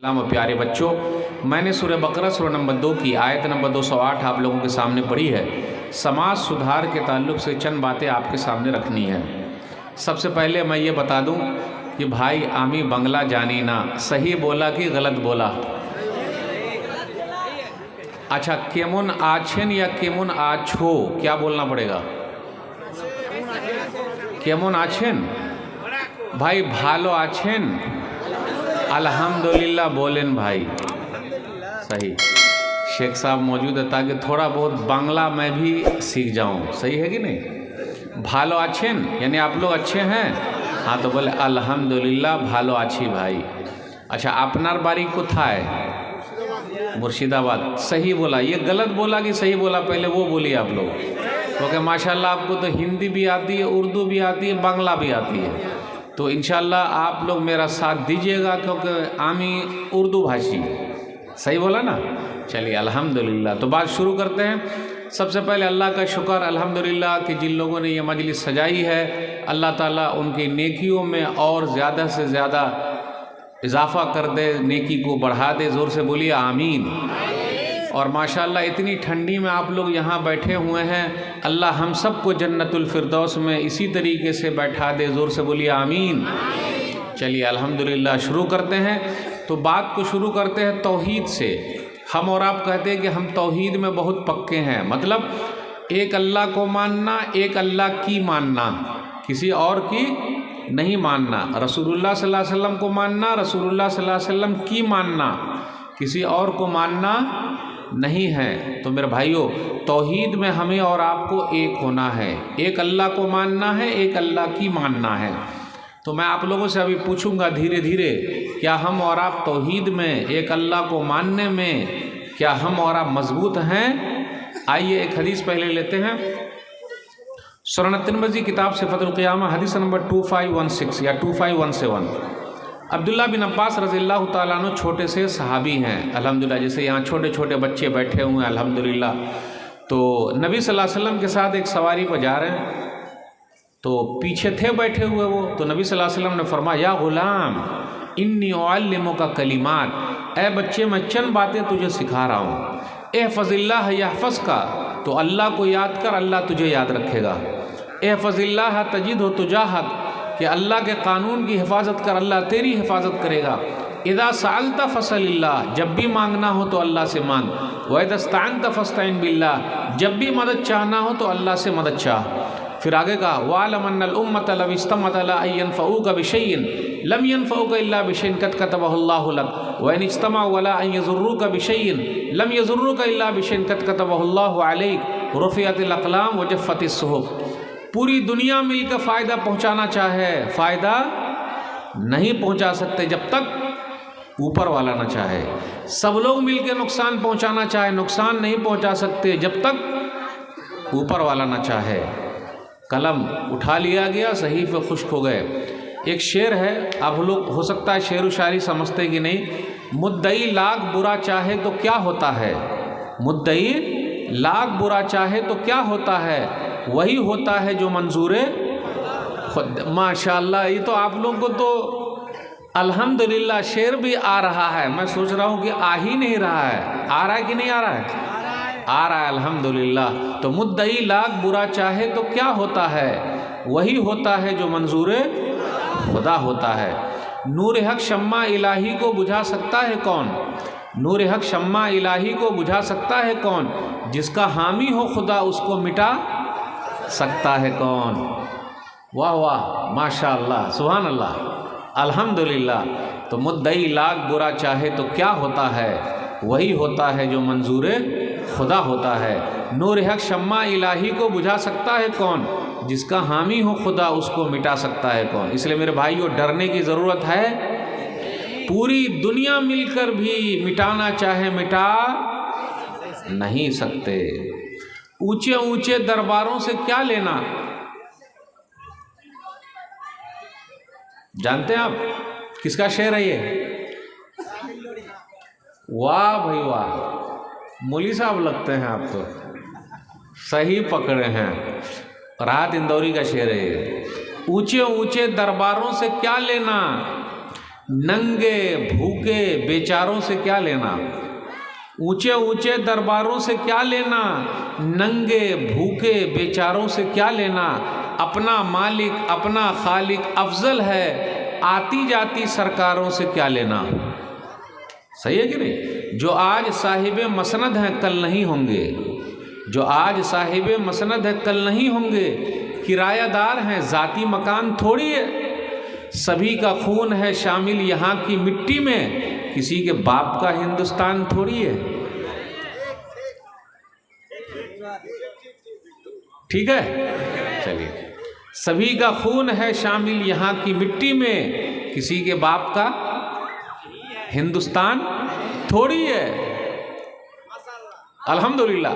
प्यारे बच्चों, मैंने सूरह बकरा सूरह नंबर 2 की आयत नंबर 208 आप लोगों के सामने पढ़ी है। समाज सुधार के ताल्लुक़ से चंद बातें आपके सामने रखनी है। सबसे पहले मैं ये बता दूं कि भाई आमी बंगला जानी ना, सही बोला कि गलत बोला? अच्छा, केमुन आछेन या केमुन आछो, क्या बोलना पड़ेगा? केमुन आछेन भाई, भालो आछेन, अल्हम्दुलिल्लाह बोलेन भाई। सही, शेख साहब मौजूद है ताकि थोड़ा बहुत बांग्ला मैं भी सीख जाऊं। सही है कि नहीं? भालो आछेन यानी आप लोग अच्छे हैं। हाँ तो बोले अल्हम्दुलिल्लाह भालो आछी भाई। अच्छा, अपनार बारी कोथाय? मुर्शिदाबाद। सही बोला। ये गलत बोला कि सही बोला? पहले वो बोलिए आप लोग, क्योंकि माशाल्लाह आपको तो हिंदी भी आती है, उर्दू भी आती है, बांग्ला भी आती है। तो इंशाल्लाह आप लोग मेरा साथ दीजिएगा, क्योंकि आमी उर्दू भाषी। सही बोला ना? चलिए अल्हम्दुलिल्लाह। तो बात शुरू करते हैं। सबसे पहले अल्लाह का शुक्र अल्हम्दुलिल्लाह कि जिन लोगों ने ये मजलिस सजाई है, अल्लाह ताला उनकी नेकियों में और ज़्यादा से ज़्यादा इजाफ़ा कर दे, नेकी को बढ़ा दे। ज़ोर से बोलिए आमीन। और माशाल्लाह इतनी ठंडी में आप लोग यहाँ बैठे हुए हैं, अल्लाह हम सबको जन्नतुल फिरदौस में इसी तरीके से बैठा दे। ज़ोर से बोलिए आमीन। चलिए अल्हम्दुलिल्लाह शुरू करते हैं। तो बात को शुरू करते हैं तौहीद से। हम और आप कहते हैं कि हम तौहीद में बहुत पक्के हैं, मतलब एक अल्लाह को मानना, एक अल्लाह की मानना, किसी और की नहीं मानना। रसूलुल्लाह सल्लल्लाहु अलैहि वसल्लम को मानना, रसूलुल्लाह सल्लल्लाहु अलैहि वसल्लम की मानना, किसी और को मानना नहीं है। तो मेरे भाइयों, तौहीद में हमें और आपको एक होना है, एक अल्लाह को मानना है, एक अल्लाह की मानना है। तो मैं आप लोगों से अभी पूछूंगा धीरे धीरे, क्या हम और आप तौहीद में, एक अल्लाह को मानने में, क्या हम और आप मजबूत हैं? आइए एक हदीस पहले लेते हैं। सुनन तिरमिज़ी किताब सिफ़तुल क़ियामा हदीस नंबर 2516 या 2517। अब्दुल्ला बिन अब्बास रज़ियल्लाहु ताला अन्हु छोटे से सहाबी हैं अल्हम्दुलिल्लाह। जैसे यहाँ छोटे छोटे बच्चे बैठे हुए हैं अल्हम्दुलिल्लाह। तो नबी सल्लल्लाहु अलैहि वसल्लम के साथ एक सवारी पर जा रहे हैं, तो पीछे थे बैठे हुए वो। तो नबी सल्लल्लाहु अलैहि वसल्लम ने फरमाया, या गुलाम इन्नी उअल्लिमुका कलिमात, ए बच्चे मैं चंद बातें तुझे सिखा रहा हूँ। एहफ़ज़िल्लाह यहफ़ज़का, तो अल्लाह को याद कर, अल्लाह तुझे याद रखेगा। एहफ़ज़िल्लाह तजिदहु तुजाहक, कि अल्लाह के कानून की हिफाजत कर, अल्लाह तेरी हिफाजत करेगा। इज़ा सअल्ता फ़सअलिल्लाह, जब भी मांगना हो तो अल्लाह से मांग। व इज़ा इस्तअनता फ़स्तईन बिल्लाह, जब भी मदद चाहना हो तो अल्लाह से मदद चाह। फिर आगे कहा, वालम अन्नल उम्मता लव इज्तमअत अला अन यनफ़ऊका बिशैइन लम यनफ़ऊका इल्ला बिशैइन क़द कतबहु अल्लाहु लक व इन इज्तमअू अला अन यज़ुर्रूका बिशैइन लम यज़ुर्रूका इल्ला बिशैइन क़द कतबहु अल्लाहु अलैक रुफ़िअतिल अक़लाम व जफ़्फ़तिस सुहुफ़। पूरी दुनिया मिलकर फ़ायदा पहुँचाना चाहे, फ़ायदा नहीं पहुँचा सकते जब तक ऊपर वाला ना चाहे। सब लोग मिलकर नुकसान पहुँचाना चाहे, नुकसान नहीं पहुँचा सकते जब तक ऊपर वाला ना चाहे। कलम उठा लिया गया, सहीफ़े खुश्क हो गए। एक शेर है, आप लोग हो सकता है शेर व शायरी समझते कि नहीं। मुद्दई लाख बुरा चाहे तो क्या होता है, मुद्दई लाख बुरा चाहे तो क्या होता है, वही होता है जो मंजूरे खुद। माशाल्लाह, ये तो आप लोगों को तो अल्हम्दुलिल्लाह शेर भी आ रहा है। मैं सोच रहा हूँ कि आ ही नहीं रहा है। आ रहा है कि नहीं आ रहा है? आ रहा है अल्हम्दुलिल्लाह। तो मुद्दई लाख बुरा चाहे तो क्या होता है, वही होता है जो मंजूरे खुदा होता है। नूर हक शम्मा इलाही को बुझा सकता है कौन, नूर हक शम्मा इलाही को बुझा सकता है कौन, जिसका हामी हो खुदा उसको मिटा सकता है कौन। वाह वाह, माशाअल्लाह, सुभान अल्लाह, अल्हम्दुलिल्लाह। तो मुद्दई लाख बुरा चाहे तो क्या होता है, वही होता है जो मंजूरे खुदा होता है। नूर हक शम्मा इलाही को बुझा सकता है कौन, जिसका हामी हो खुदा उसको मिटा सकता है कौन। इसलिए मेरे भाइयों, डरने की ज़रूरत है। पूरी दुनिया मिलकर भी मिटाना चाहे मिटा नहीं सकते। ऊंचे ऊंचे दरबारों से क्या लेना, जानते हैं आप किसका शेर है ये? वाह भाई वाह, मौली साहब लगते हैं आप तो, सही पकड़े हैं। राहत इंदौरी का शेर है ये। ऊंचे ऊंचे दरबारों से क्या लेना, नंगे भूखे बेचारों से क्या लेना, ऊंचे ऊंचे दरबारों से क्या लेना, नंगे भूखे बेचारों से क्या लेना, अपना मालिक अपना खालिक अफजल है, आती जाती सरकारों से क्या लेना। सही है कि नहीं? जो आज साहिब मसनद हैं कल नहीं होंगे, जो आज साहिब मसनद है कल नहीं होंगे, किरायादार हैं ज़ाती मकान थोड़ी है, सभी का खून है शामिल यहाँ की मिट्टी में, किसी के बाप का हिंदुस्तान थोड़ी है। ठीक है, चलिए, सभी का खून है शामिल यहाँ की मिट्टी में, किसी के बाप का हिंदुस्तान थोड़ी है। अल्हम्दुलिल्लाह,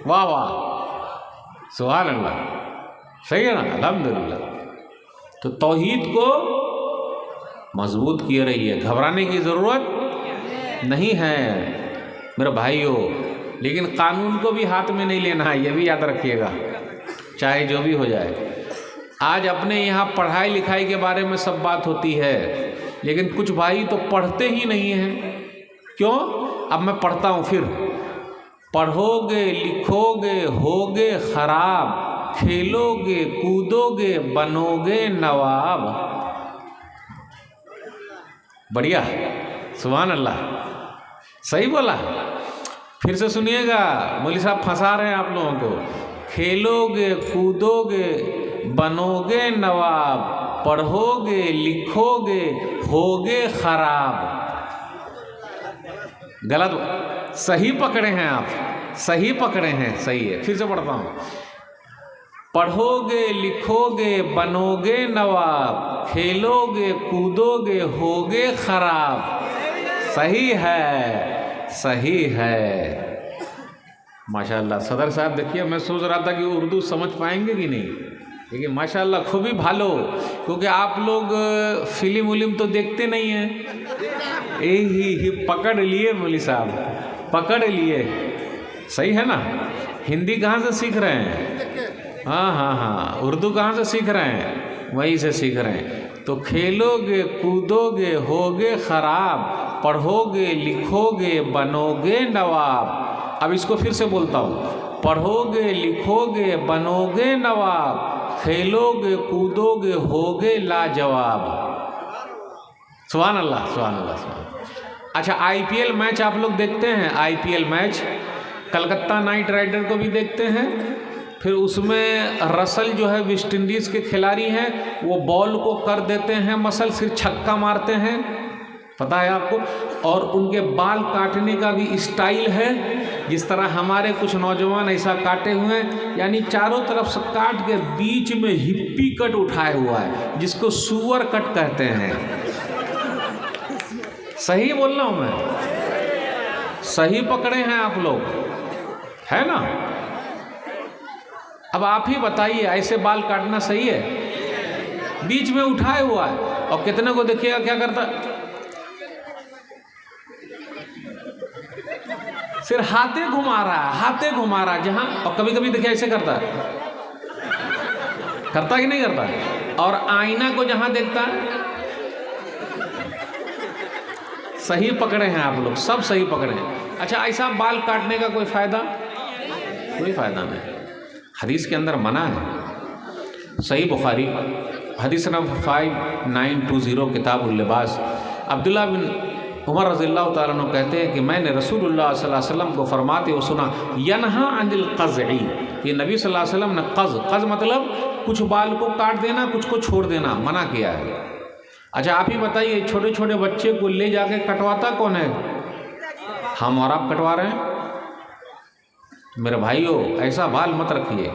वाह वाह, सुभान अल्लाह, सही है ना, अल्हम्दुलिल्लाह। तो तौहीद को मजबूत किए रहिए, घबराने की ज़रूरत नहीं है मेरे भाइयों। लेकिन कानून को भी हाथ में नहीं लेना है, यह भी याद रखिएगा, चाहे जो भी हो जाए। आज अपने यहाँ पढ़ाई लिखाई के बारे में सब बात होती है, लेकिन कुछ भाई तो पढ़ते ही नहीं हैं। क्यों? अब मैं पढ़ता हूँ फिर, पढ़ोगे लिखोगे होगे खराब, खेलोगे कूदोगे बनोगे नवाब। बढ़िया, सुभान अल्लाह, सही बोला। फिर से सुनिएगा, मौलवी साहब फंसा रहे हैं आप लोगों को। खेलोगे कूदोगे बनोगे नवाब, पढ़ोगे लिखोगे होगे खराब। गलत, सही पकड़े हैं आप, सही पकड़े हैं, सही है। फिर से पढ़ता हूँ, पढ़ोगे लिखोगे बनोगे नवाब, खेलोगे कूदोगे होगे खराब। सही है, सही है, माशाल्लाह। सदर साहब देखिए, मैं सोच रहा था कि उर्दू समझ पाएंगे कि नहीं, लेकिन माशाल्लाह खूब ही भालो, क्योंकि आप लोग फिल्म उलिम तो देखते नहीं हैं। यही पकड़ लिए मौलवी साहब, पकड़ लिए। सही है ना? हिंदी कहाँ से सीख रहे हैं? हाँ हाँ हाँ, उर्दू कहाँ से सीख रहे हैं? वहीं से सीख रहे हैं। तो खेलोगे कूदोगे होगे खराब, पढ़ोगे लिखोगे बनोगे नवाब। अब इसको फिर से बोलता हूँ, पढ़ोगे लिखोगे बनोगे नवाब, खेलोगे कूदोगे होगे लाजवाब। सुभान अल्लाह, सुभान अल्लाह, सुभान। अच्छा, आईपीएल मैच आप लोग देखते हैं? IPL match Calcutta knight rider को भी देखते हैं। फिर उसमें रसल जो है वेस्ट इंडीज़ के खिलाड़ी हैं, वो बॉल को कर देते हैं मसल, फिर छक्का मारते हैं, पता है आपको। और उनके बाल काटने का भी स्टाइल है, जिस तरह हमारे कुछ नौजवान ऐसा काटे हुए हैं, यानी चारों तरफ से काट के बीच में हिप्पी कट उठाए हुआ है, जिसको सुअर कट कहते हैं। सही बोल रहा हूँ मैं? सही पकड़े हैं आप लोग, है ना? अब आप ही बताइए, ऐसे बाल काटना सही है? बीच में उठाए हुआ है, और कितने को देखिएगा क्या करता, सिर्फ हाथे घुमा रहा है, हाथे घुमा रहा है जहां, और कभी कभी देखिए ऐसे करता है, करता कि नहीं करता? और आईना को जहां देखता है। सही पकड़े हैं आप लोग, सब सही पकड़े हैं। अच्छा, ऐसा बाल काटने का कोई फायदा? कोई फायदा नहीं। हदीस के अंदर मना है। सही बुखारी हदीस नंबर 5920, किताबुल लिबास। अब्दुल्लाह बिन उमर रज़ियल्लाहु ताला अन्हु कहते हैं कि मैंने रसूलुल्लाह सल्लल्लाहु अलैहि वसल्लम को फरमाते हुए सुना, यनहा अनिल क़ज़ई, ये नबी सल्लल्लाहु अलैहि वसल्लम ने क़ज़ मतलब कुछ बाल को काट देना, कुछ को छोड़ देना मना किया है। अच्छा, आप ही बताइए, छोटे छोटे बच्चे को ले जाके कटवाता कौन है? हम और आप कटवा रहे हैं। मेरे भाइयों, ऐसा बाल मत रखिए।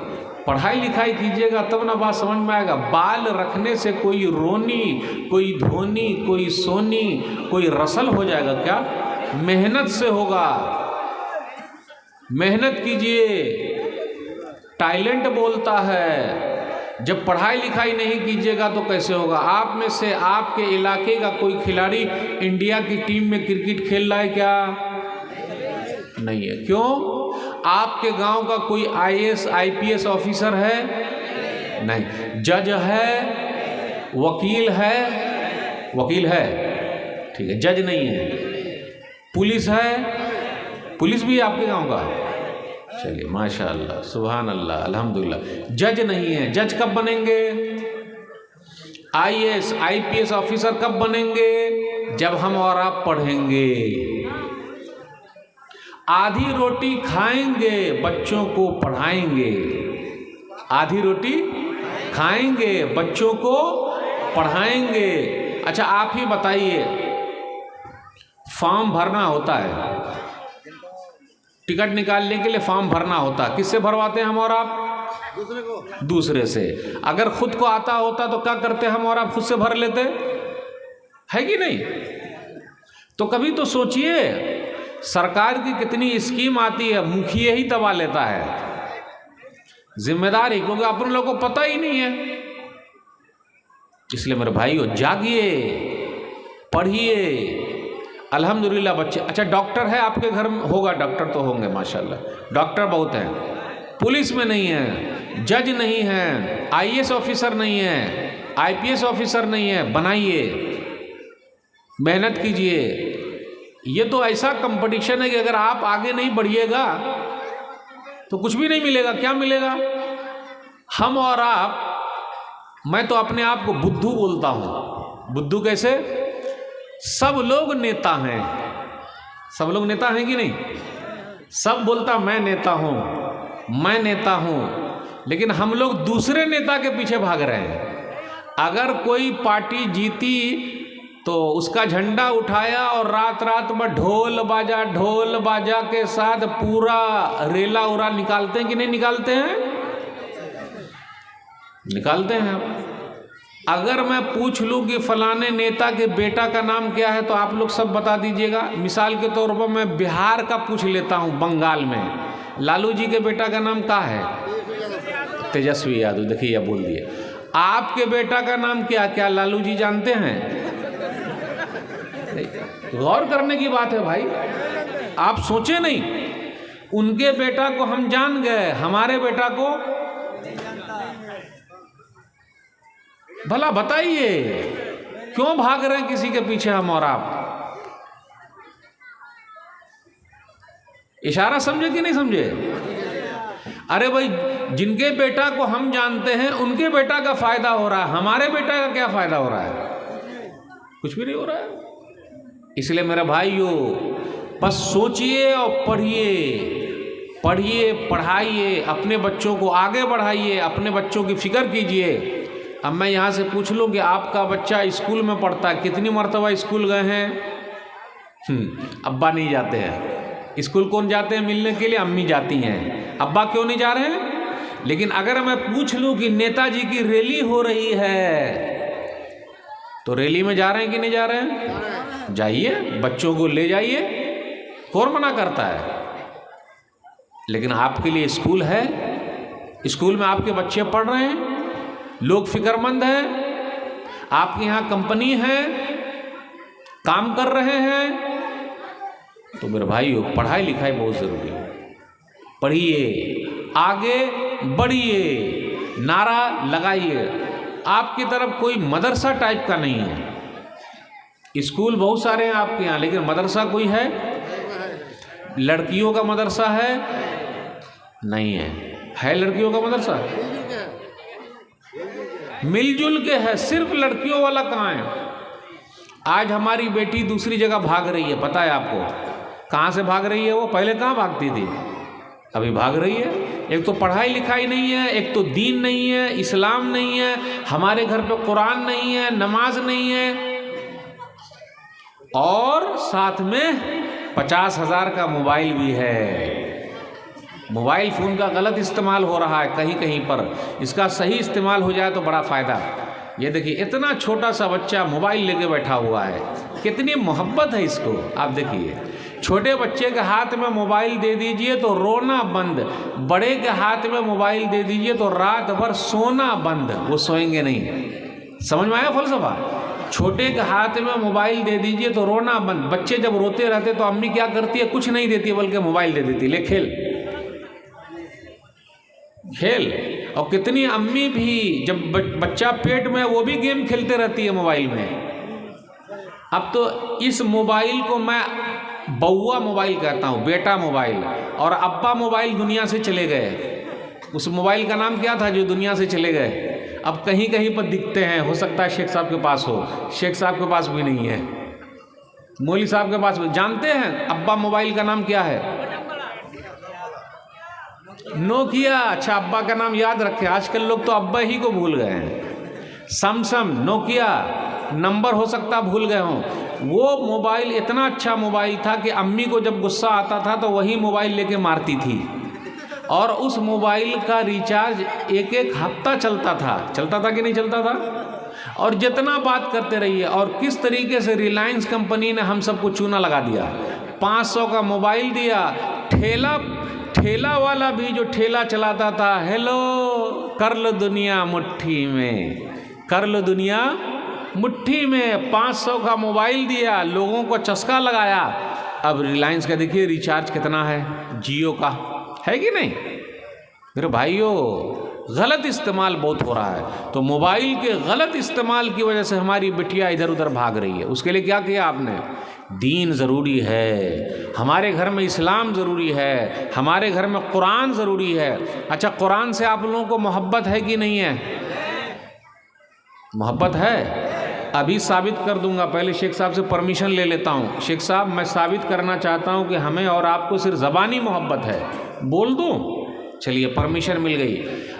पढ़ाई लिखाई कीजिएगा तब ना बात समझ में आएगा। बाल रखने से कोई रोनी, कोई धोनी, कोई सोनी, कोई रसल हो जाएगा क्या? मेहनत से होगा। मेहनत कीजिए, टैलेंट बोलता है। जब पढ़ाई लिखाई नहीं कीजिएगा तो कैसे होगा? आप में से आपके इलाके का कोई खिलाड़ी इंडिया की टीम में क्रिकेट खेल रहा है क्या? नहीं है। क्यों? आपके गांव का कोई आईएएस आईपीएस ऑफिसर है? नहीं। जज है, वकील है, वकील है, ठीक है, जज नहीं है। पुलिस है, पुलिस भी है आपके गांव का? चलिए माशाअल्लाह, सुभान अल्लाह, अल्हम्दुलिल्लाह। जज नहीं है, जज कब बनेंगे? IAS IPS ऑफिसर कब बनेंगे? जब हम और आप पढ़ेंगे। आधी रोटी खाएंगे, बच्चों को पढ़ाएंगे। आधी रोटी खाएंगे, बच्चों को पढ़ाएंगे। अच्छा आप ही बताइए, फॉर्म भरना होता है, टिकट निकालने के लिए फॉर्म भरना होता है, किससे भरवाते हैं हम और आप? दूसरे से। अगर खुद को आता होता तो क्या करते हम और आप? खुद से भर लेते, है कि नहीं? तो कभी तो सोचिए, सरकार की कितनी स्कीम आती है, मुखिया ही दबा लेता है जिम्मेदारी, क्योंकि अपन लोगों को पता ही नहीं है। इसलिए मेरे भाइयों, जागिए, पढ़िए। अल्हम्दुलिल्लाह बच्चे। अच्छा डॉक्टर है आपके घर में? होगा, डॉक्टर तो होंगे माशाल्लाह, डॉक्टर बहुत हैं। पुलिस में नहीं है, जज नहीं है, IAS ऑफिसर नहीं है, IPS ऑफिसर नहीं है। बनाइए, मेहनत कीजिए। ये तो ऐसा कंपटीशन है कि अगर आप आगे नहीं बढ़िएगा तो कुछ भी नहीं मिलेगा। क्या मिलेगा? हम और आप, मैं तो अपने आप को बुद्धू बोलता हूँ। बुद्धू कैसे? सब लोग नेता हैं। सब लोग नेता हैं कि नहीं? सब बोलता मैं नेता हूँ, मैं नेता हूँ, लेकिन हम लोग दूसरे नेता के पीछे भाग रहे हैं। अगर कोई पार्टी जीती तो उसका झंडा उठाया और रात रात में ढोल बाजा के साथ पूरा रेला उरा निकालते हैं कि नहीं निकालते हैं? निकालते हैं। अगर मैं पूछ लूं कि फलाने नेता के बेटा का नाम क्या है तो आप लोग सब बता दीजिएगा। मिसाल के तौर पर मैं बिहार का पूछ लेता हूं, बंगाल में लालू जी के बेटा का नाम क्या है? तेजस्वी यादव। देखिए या बोल दिए। आपके बेटा का नाम क्या लालू जी जानते हैं? गौर करने की बात है भाई, आप सोचे नहीं। उनके बेटा को हम जान गए, हमारे बेटा को भला बताइए क्यों भाग रहे हैं किसी के पीछे हम और आप? इशारा समझे कि नहीं समझे? अरे भाई, जिनके बेटा को हम जानते हैं उनके बेटा का फायदा हो रहा है, हमारे बेटा का क्या फायदा हो रहा है? कुछ भी नहीं हो रहा है। इसलिए मेरे भाइयों, बस सोचिए और पढ़िए, पढ़ाइए, अपने बच्चों को आगे बढ़ाइए, अपने बच्चों की फिक्र कीजिए। अब मैं यहाँ से पूछ लूँ कि आपका बच्चा स्कूल में पढ़ता है, कितनी मरतबा स्कूल गए हैं? अब्बा नहीं जाते हैं। स्कूल कौन जाते हैं मिलने के लिए? अम्मी जाती हैं। अब्बा क्यों नहीं जा रहे हैं? लेकिन अगर मैं पूछ लूँ कि नेताजी की रैली हो रही है तो रैली में जा रहे हैं कि नहीं जा रहे हैं? जाइए, बच्चों को ले जाइए, कौन मना करता है? लेकिन आपके लिए स्कूल है, स्कूल में आपके बच्चे पढ़ रहे हैं, लोग फिक्रमंद हैं, आपके यहाँ कंपनी है, काम कर रहे हैं। तो मेरे भाइयों, पढ़ाई लिखाई बहुत ज़रूरी है। पढ़िए, आगे बढ़िए, नारा लगाइए। आपकी तरफ कोई मदरसा टाइप का नहीं है। स्कूल बहुत सारे हैं आपके यहाँ, लेकिन मदरसा कोई है? लड़कियों का मदरसा है? नहीं है। है लड़कियों का मदरसा? मिलजुल के है, सिर्फ लड़कियों वाला कहाँ है? आज हमारी बेटी दूसरी जगह भाग रही है, पता है आपको? कहाँ से भाग रही है वो? पहले कहाँ भागती थी, अभी भाग रही है। एक तो पढ़ाई लिखाई नहीं है, एक तो दीन नहीं है, इस्लाम नहीं है, हमारे घर पे कुरान नहीं है, नमाज नहीं है, और साथ में 50,000 का मोबाइल भी है। मोबाइल फ़ोन का गलत इस्तेमाल हो रहा है कहीं कहीं पर, इसका सही इस्तेमाल हो जाए तो बड़ा फ़ायदा। ये देखिए, इतना छोटा सा बच्चा मोबाइल लेके बैठा हुआ है, कितनी मोहब्बत है इसको। आप देखिए, छोटे बच्चे के हाथ में मोबाइल दे दीजिए तो रोना बंद, बड़े के हाथ में मोबाइल दे दीजिए तो रात भर सोना बंद, वो सोएंगे नहीं। समझ में आया फलसफा? छोटे के हाथ में मोबाइल दे दीजिए तो रोना बंद। बच्चे जब रोते रहते तो अम्मी क्या करती है? कुछ नहीं देती, बल्कि मोबाइल दे देती, ले खेल खेल। और कितनी अम्मी भी जब बच्चा पेट में, वो भी गेम खेलते रहती है मोबाइल में। अब तो इस मोबाइल को मैं बउआ मोबाइल कहता हूँ, बेटा मोबाइल, और अब्बा मोबाइल दुनिया से चले गए। उस मोबाइल का नाम क्या था जो दुनिया से चले गए? अब कहीं कहीं पर दिखते हैं, हो सकता है शेख साहब के पास हो, शेख साहब के पास भी नहीं है, मौलवी साहब के पास भी। जानते हैं अब्बा मोबाइल का नाम क्या है? नोकिया। अच्छा, अब्बा का नाम याद रखे, आजकल लोग तो अब्बा ही को भूल गए हैं। सैमसंग, नोकिया, नंबर हो सकता भूल गए हों। वो मोबाइल इतना अच्छा मोबाइल था कि अम्मी को जब गुस्सा आता था तो वही मोबाइल लेके मारती थी, और उस मोबाइल का रिचार्ज एक एक हफ्ता चलता था कि नहीं चलता था? और जितना बात करते रहिए। और किस तरीके से रिलायंस कंपनी ने हम सबको चूना लगा दिया। 500 का मोबाइल दिया, ठेला वाला भी जो ठेला चलाता था, हेलो कर लो दुनिया मुट्ठी में, कर लो दुनिया मुट्ठी में, 500 का मोबाइल दिया, लोगों को चस्का लगाया। अब रिलायंस का देखिए रिचार्ज कितना है, जियो का है कि नहीं? मेरे भाइयों, गलत इस्तेमाल बहुत हो रहा है। तो मोबाइल के गलत इस्तेमाल की वजह से हमारी बिटिया इधर उधर भाग रही है। उसके लिए क्या किया आपने? दीन ज़रूरी है, हमारे घर में इस्लाम ज़रूरी है, हमारे घर में कुरान ज़रूरी है। अच्छा, कुरान से आप लोगों को मोहब्बत है कि नहीं है? मोहब्बत है? अभी साबित कर दूंगा, पहले शेख साहब से परमिशन ले लेता हूँ। शेख साहब, मैं साबित करना चाहता हूँ कि हमें और आपको सिर्फ ज़बानी मोहब्बत है, बोल दूँ? चलिए, परमिशन मिल गई।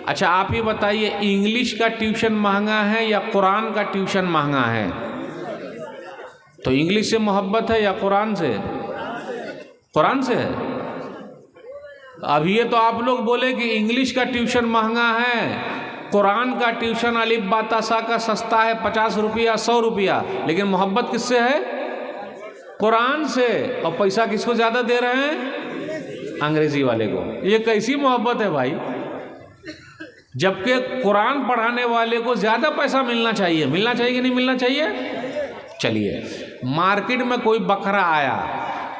अच्छा, आप ही बताइए, इंग्लिश का ट्यूशन महंगा है या कुरान का ट्यूशन महंगा है? तो इंग्लिश से मोहब्बत है या कुरान से? कुरान से है। अब ये तो आप लोग बोले कि इंग्लिश का ट्यूशन महंगा है, कुरान का ट्यूशन अलिफ बा ता सा का सस्ता है, 50 रुपया 100 रुपया, लेकिन मोहब्बत किससे है? कुरान से। और पैसा किसको ज़्यादा दे रहे हैं? अंग्रेजी वाले को। ये कैसी मोहब्बत है भाई? जबकि कुरान पढ़ाने वाले को ज़्यादा पैसा मिलना चाहिए। मिलना चाहिए कि नहीं मिलना चाहिए? चलिए, मार्केट में कोई बकरा आया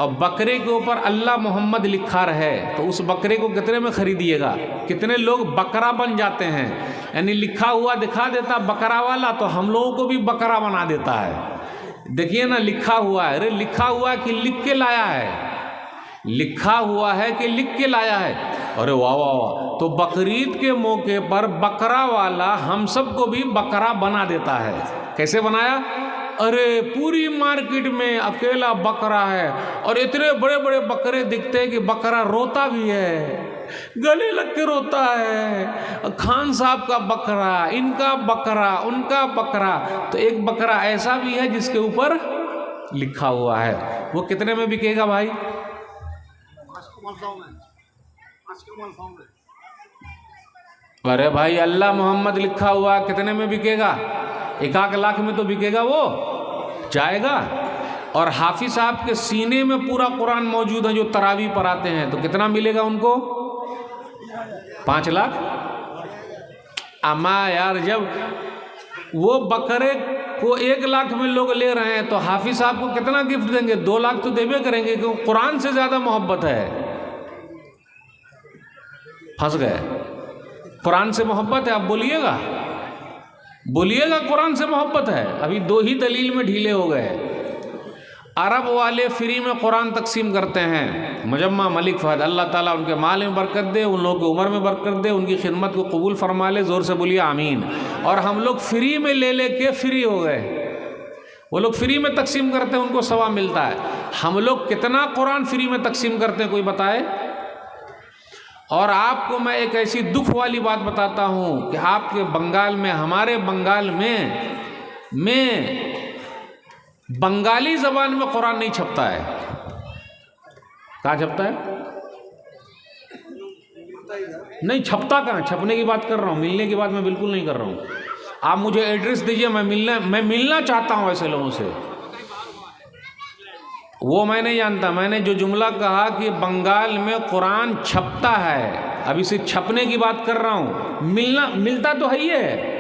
और बकरे के ऊपर अल्लाह मोहम्मद लिखा रहे, तो उस बकरे को कितने में खरीदिएगा? कितने लोग बकरा बन जाते हैं, यानी लिखा हुआ दिखा देता बकरा वाला, तो हम लोगों को भी बकरा बना देता है। देखिए ना, लिखा हुआ है, अरे लिखा हुआ है कि लिख के लाया है? लिखा हुआ है कि लिख के लाया है? अरे वाह वाह वाह। तो बकरीद के मौके पर बकरा वाला हम सबको भी बकरा बना देता है। कैसे बनाया? अरे पूरी मार्केट में अकेला बकरा है, और इतने बड़े बड़े बकरे दिखते हैं कि बकरा रोता भी है, गले लग के रोता है। खान साहब का बकरा, इनका बकरा, उनका बकरा। तो एक बकरा ऐसा भी है जिसके ऊपर लिखा हुआ है। वो कितने में बिकेगा भाई? अरे भाई, अल्लाह मोहम्मद लिखा हुआ कितने में बिकेगा? 1 लाख में तो बिकेगा, वो जाएगा। और हाफिज साहब के सीने में पूरा कुरान मौजूद है जो तरावी पर आते हैं, तो कितना मिलेगा उनको? 5 लाख। अम्मा यार, जब वो बकरे को 1 लाख में लोग ले रहे हैं, तो हाफिज साहब को कितना गिफ्ट देंगे? 2 लाख तो देवे करेंगे, क्योंकि कुरान से ज़्यादा मोहब्बत है। फंस गए। कुरान से मोहब्बत है, आप बोलिएगा, बोलिएगा कुरान से मोहब्बत है। अभी 2 ही दलील में ढीले हो गए। अरब वाले फ्री में कुरान तकसीम करते हैं। मुजम्मा मलिक फहद, अल्लाह ताला उनके माल में बरकत दे, उन लोगों की उम्र में बरकत दे, उनकी खिदमत को कबूल फरमा ले। ज़ोर से बोलिए आमीन। और हम लोग फ्री में ले लेके फ्री हो गए। वो लोग फ्री में तकसीम करते हैं, उनको सवाब मिलता है। हम लोग कितना कुरान फ्री में तकसीम करते हैं, कोई बताए? और आपको मैं एक ऐसी दुख वाली बात बताता हूँ कि आपके बंगाल में, हमारे बंगाल में बंगाली ज़बान में कुरान नहीं छपता है। कहाँ छपता है? नहीं छपता कहाँ? छपने की बात कर रहा हूँ, मिलने की बात मैं बिल्कुल नहीं कर रहा हूँ। आप मुझे एड्रेस दीजिए, मैं मिलना चाहता हूँ ऐसे लोगों से। वो मैं नहीं जानता। मैंने जो जुमला कहा कि बंगाल में कुरान छपता है, अभी से छपने की बात कर रहा हूँ। मिलता तो है ही है,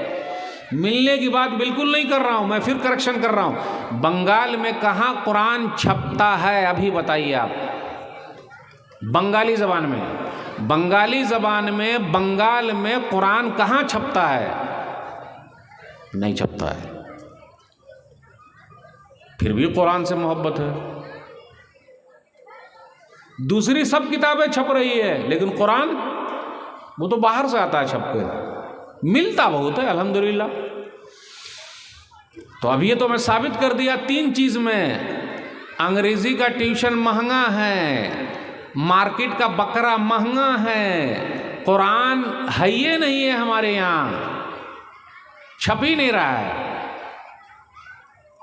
मिलने की बात बिल्कुल नहीं कर रहा हूँ। मैं फिर करेक्शन कर रहा हूँ। बंगाल में कहाँ कुरान छपता है, अभी बताइए आप। बंगाली ज़बान में, बंगाली ज़बान में बंगाल में कुरान कहाँ छपता है? नहीं छपता है। फिर भी कुरान से मोहब्बत है। दूसरी सब किताबें छप रही है, लेकिन कुरान वो तो बाहर से आता है छप के, मिलता बहुत है अल्हम्दुलिल्लाह। तो अब ये तो मैं साबित कर दिया 3 चीज़ में, अंग्रेज़ी का ट्यूशन महंगा है, मार्केट का बकरा महंगा है, कुरान है ये नहीं है हमारे यहाँ, छप ही नहीं रहा है।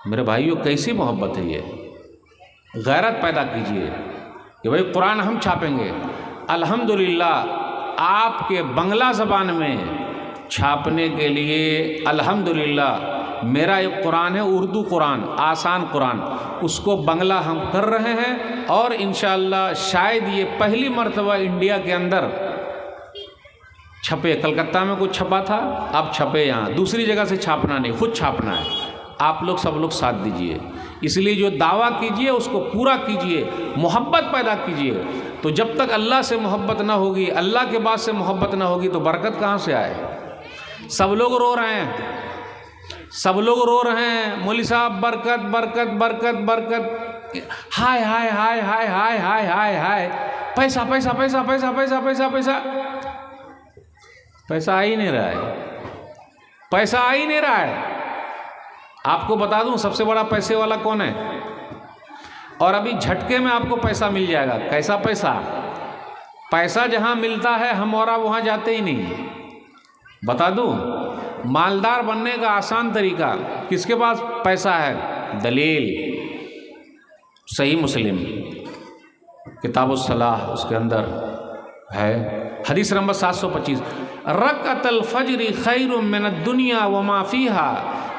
मेरे भाइयों कैसी मोहब्बत है ये, गैरत पैदा कीजिए कि भाई कुरान हम छापेंगे। अल्हम्दुलिल्लाह आपके बंगला ज़बान में छापने के लिए अल्हम्दुलिल्लाह मेरा एक कुरान है, उर्दू कुरान, आसान कुरान, उसको बंगला हम कर रहे हैं और इंशाअल्लाह शायद ये पहली मर्तबा इंडिया के अंदर छपे। कलकत्ता में कुछ छपा था, अब छपे यहाँ, दूसरी जगह से छापना नहीं, खुद छापना है। आप लोग सब लोग साथ दीजिए, इसलिए जो दावा कीजिए उसको पूरा कीजिए, मोहब्बत पैदा कीजिए। तो जब तक अल्लाह से मोहब्बत ना होगी, अल्लाह के बाद से मोहब्बत ना होगी, तो बरकत कहाँ से आए। सब लोग रो रहे हैं, सब लोग रो रहे हैं, मौलवी साहब बरकत बरकत बरकत बरकत, हाय हाय हाय हाय हाय हाय हाय हाय, पैसा पैसा पैसा पैसा पैसा पैसा पैसा, पैसा आ ही नहीं रहा है, पैसा आ ही नहीं रहा है। आपको बता दूं सबसे बड़ा पैसे वाला कौन है, और अभी झटके में आपको पैसा मिल जाएगा। कैसा पैसा? पैसा जहां मिलता है हम और आप वहां जाते ही नहीं। बता दूं मालदार बनने का आसान तरीका, किसके पास पैसा है? दलील सही मुस्लिम किताबुस सलाह उसके अंदर है, हदीस नंबर 725, रकअतल फज्र खैरुम मिनद दुनिया व मा फीहा,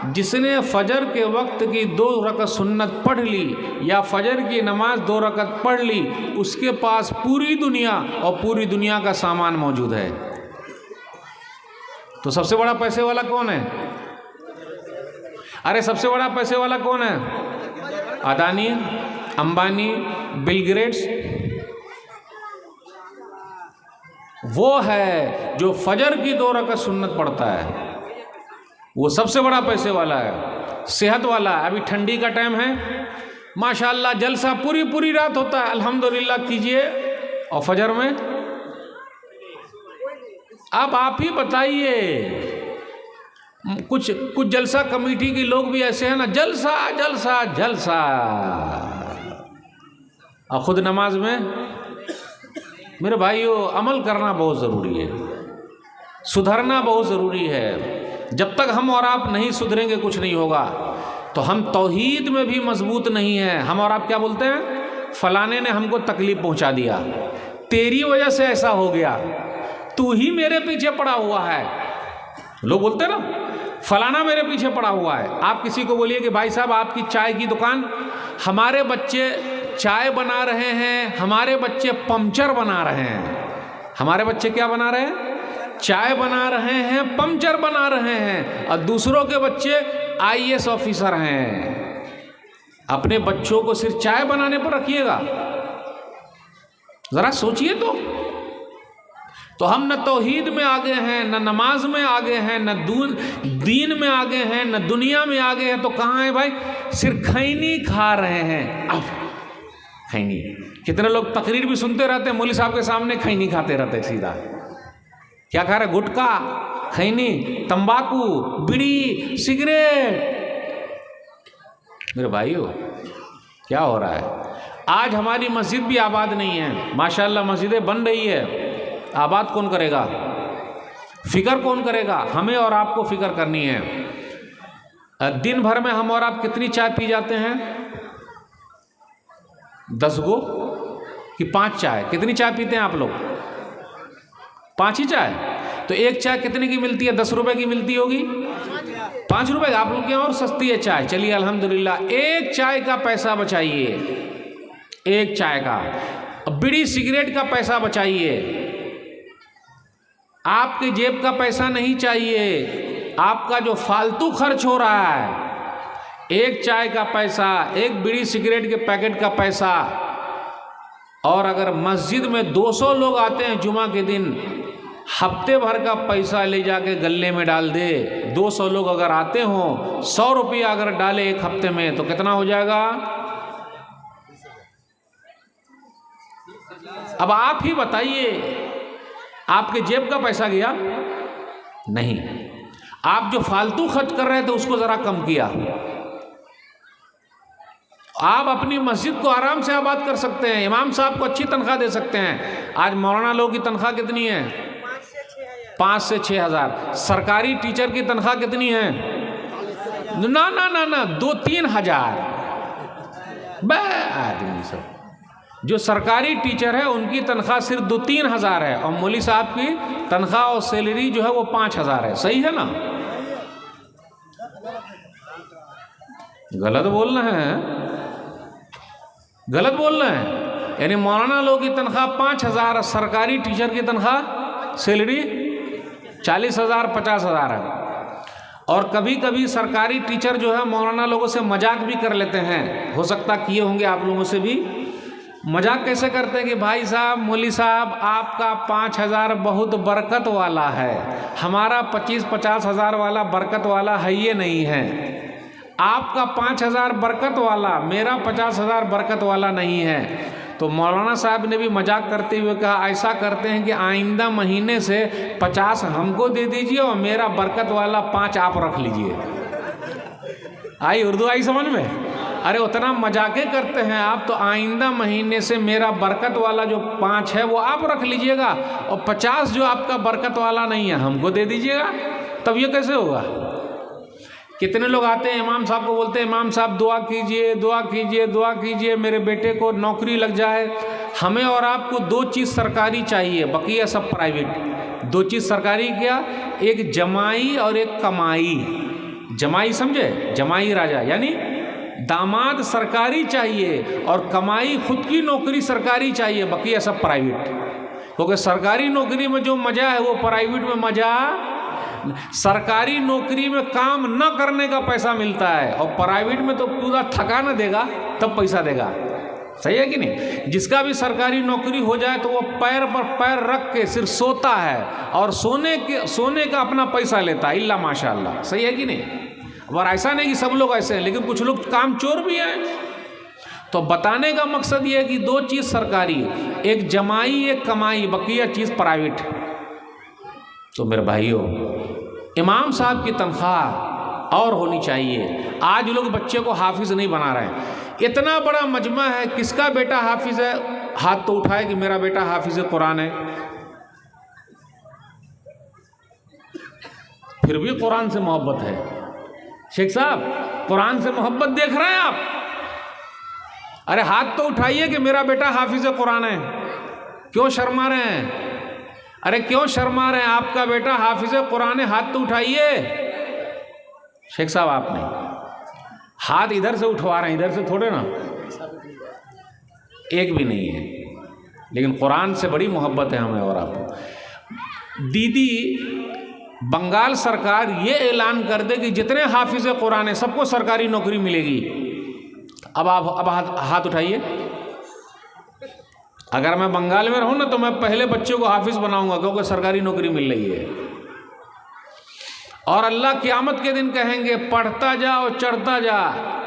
जिसने फजर के वक्त की 2 रकअत सुन्नत पढ़ ली या फजर की नमाज 2 रकअत पढ़ ली, उसके पास पूरी दुनिया और पूरी दुनिया का सामान मौजूद है। तो सबसे बड़ा पैसे वाला कौन है? अरे सबसे बड़ा पैसे वाला कौन है? अदानी, अंबानी, बिल गेट्स, वो है जो फजर की 2 रकअत सुन्नत पढ़ता है, वो सबसे बड़ा पैसे वाला है। सेहत वाला है, अभी ठंडी का टाइम है, माशाअल्लाह जलसा पूरी पूरी रात होता है, अल्हम्दुलिल्लाह कीजिए। और फजर में अब आप ही बताइए, कुछ जलसा कमेटी के लोग भी ऐसे हैं ना, जलसा जलसा जलसा, और खुद नमाज में। मेरे भाइयों अमल करना बहुत ज़रूरी है, सुधरना बहुत ज़रूरी है। जब तक हम और आप नहीं सुधरेंगे कुछ नहीं होगा। तो हम तौहीद में भी मजबूत नहीं हैं। हम और आप क्या बोलते हैं? फलाने ने हमको तकलीफ़ पहुंचा दिया, तेरी वजह से ऐसा हो गया, तू ही मेरे पीछे पड़ा हुआ है। लोग बोलते हैं ना, फलाना मेरे पीछे पड़ा हुआ है। आप किसी को बोलिए कि भाई साहब आपकी चाय की दुकान, हमारे बच्चे चाय बना रहे हैं, हमारे बच्चे पंचर बना रहे हैं। हमारे बच्चे क्या बना रहे हैं? चाय बना रहे हैं, पंचर बना रहे हैं, और दूसरों के बच्चे IAS ऑफिसर हैं। अपने बच्चों को सिर्फ चाय बनाने पर रखिएगा, जरा सोचिए। तो हम न तौहीद में आगे हैं, न नमाज में आगे हैं, न दीन में आगे हैं, न दुनिया में आगे हैं। तो कहाँ है भाई? सिर्फ खैनी खा रहे हैं। अब खैनी, कितने लोग तकरीर भी सुनते रहते हैं, मौलवी साहब के सामने खैनी खाते रहते हैं। सीधा क्या खा रहे? गुटखा, खैनी, तंबाकू, बीड़ी, सिगरेट। मेरे भाइयों क्या हो रहा है? आज हमारी मस्जिद भी आबाद नहीं है। माशाअल्लाह मस्जिदें बन रही है, आबाद कौन करेगा? फिक्र कौन करेगा? हमें और आपको फिक्र करनी है। दिन भर में हम और आप कितनी चाय पी जाते हैं? 10 गो कि 5 चाय? कितनी चाय पीते हैं आप लोग? 5 ही चाय। तो एक चाय कितने की मिलती है? 10 रुपए की मिलती होगी। 5 रुपए। आप लोग के यहाँ और सस्ती है चाय। चलिए अल्हम्दुलिल्लाह, एक चाय का पैसा बचाइए, एक चाय का। बीड़ी सिगरेट का पैसा बचाइए। आपके जेब का पैसा नहीं चाहिए, आपका जो फालतू खर्च हो रहा है, एक चाय का पैसा, एक बीड़ी सिगरेट के पैकेट का पैसा। और अगर मस्जिद में 200 लोग आते हैं जुमा के दिन, हफ्ते भर का पैसा ले जाके गले में डाल दे। 200 लोग अगर आते हों, 100 रुपया अगर डाले एक हफ्ते में तो कितना हो जाएगा? अब आप ही बताइए, आपके जेब का पैसा गया? नहीं। आप जो फालतू खर्च कर रहे थे उसको जरा कम किया। आप अपनी मस्जिद को आराम से आबाद कर सकते हैं, इमाम साहब को अच्छी तनख्वाह दे सकते हैं। आज मौलाना लोगों की तनख्वाह कितनी है? 5 से 6 हज़ार। सरकारी टीचर की तनख्वाह कितनी है? ना ना ना ना 2-3 हज़ार। आदमी सब जो सरकारी टीचर है उनकी तनख्वाह सिर्फ 2-3 हज़ार है, और मौलवी साहब की तनख्वाह और सैलरी जो है वो 5 हज़ार है। सही है ना? गलत बोल रहे हैं, गलत बोल रहे हैं। यानी मौलाना लोगों की तनख्वाह 5 हज़ार, सरकारी टीचर की तनख्वाह सैलरी 40 हज़ार 50 हज़ार है। और कभी कभी सरकारी टीचर जो है मौलाना लोगों से मजाक भी कर लेते हैं। हो सकता किए होंगे आप लोगों से भी। मजाक कैसे करते हैं कि भाई साहब, मौलवी साहब, आपका 5 हज़ार बहुत बरकत वाला है, हमारा 25-50 हज़ार वाला बरकत वाला है ये नहीं है। आपका 5 हज़ार बरकत वाला, मेरा 50 हज़ार बरकत वाला नहीं है। तो मौलाना साहब ने भी मजाक करते हुए कहा, ऐसा करते हैं कि आइंदा महीने से 50 हमको दे दीजिए और मेरा बरकत वाला 5 आप रख लीजिए। आई उर्दू आई समझ में? अरे उतना मजाके करते हैं आप, तो आइंदा महीने से मेरा बरकत वाला जो 5 है वो आप रख लीजिएगा, और 50 जो आपका बरकत वाला नहीं है हमको दे दीजिएगा। तब ये कैसे होगा? कितने लोग आते हैं इमाम साहब को बोलते हैं, इमाम साहब दुआ कीजिए, दुआ कीजिए, दुआ कीजिए, मेरे बेटे को नौकरी लग जाए। हमें और आपको 2 चीज़ सरकारी चाहिए, बकिया सब प्राइवेट। 2 चीज़ सरकारी क्या? एक जमाई और एक कमाई। जमाई समझे? जमाई राजा, यानी दामाद सरकारी चाहिए और कमाई खुद की नौकरी सरकारी चाहिए, बकिया सब प्राइवेट। क्योंकि सरकारी नौकरी में जो मज़ा है वो प्राइवेट में मज़ा। सरकारी नौकरी में काम न करने का पैसा मिलता है, और प्राइवेट में तो पूरा थका न देगा तब पैसा देगा। सही है कि नहीं? जिसका भी सरकारी नौकरी हो जाए तो वो पैर पर पैर रख के सिर्फ सोता है, और सोने का अपना पैसा लेता है, इल्ला माशाअल्लाह। सही है कि नहीं? और ऐसा नहीं कि सब लोग ऐसे हैं, लेकिन कुछ लोग काम चोर भी हैं। तो बताने का मकसद ये है कि 2 चीज़ सरकारी, एक जमाई एक कमाई, बकिया चीज़ प्राइवेट। तो मेरे भाइयों, इमाम साहब की तनख्वाह और होनी चाहिए। आज लोग बच्चे को हाफिज नहीं बना रहे हैं। इतना बड़ा मजमा है, किसका बेटा हाफिज है? हाथ तो उठाए कि मेरा बेटा हाफिज कुरान है। फिर भी कुरान से मोहब्बत है। शेख साहब, कुरान से मोहब्बत देख रहे हैं आप? अरे हाथ तो उठाइए कि मेरा बेटा हाफिज कुरान है। क्यों शर्मा रहे हैं? अरे क्यों शर्मा रहे हैं? आपका बेटा हाफिज कुरान है, हाथ तो उठाइए। शेख साहब, आपने हाथ इधर से उठवा रहे हैं, इधर से थोड़े ना, एक भी नहीं है। लेकिन कुरान से बड़ी मोहब्बत है हमें और आपको। दीदी बंगाल सरकार ये ऐलान कर दे कि जितने हाफिज कुरान है सबको सरकारी नौकरी मिलेगी। अब आप हाथ उठाइए। अगर मैं बंगाल में रहूं ना तो मैं पहले बच्चे को हाफिज बनाऊंगा, क्योंकि सरकारी नौकरी मिल रही है। और अल्लाह क़यामत के दिन कहेंगे, पढ़ता जा और चढ़ता जा,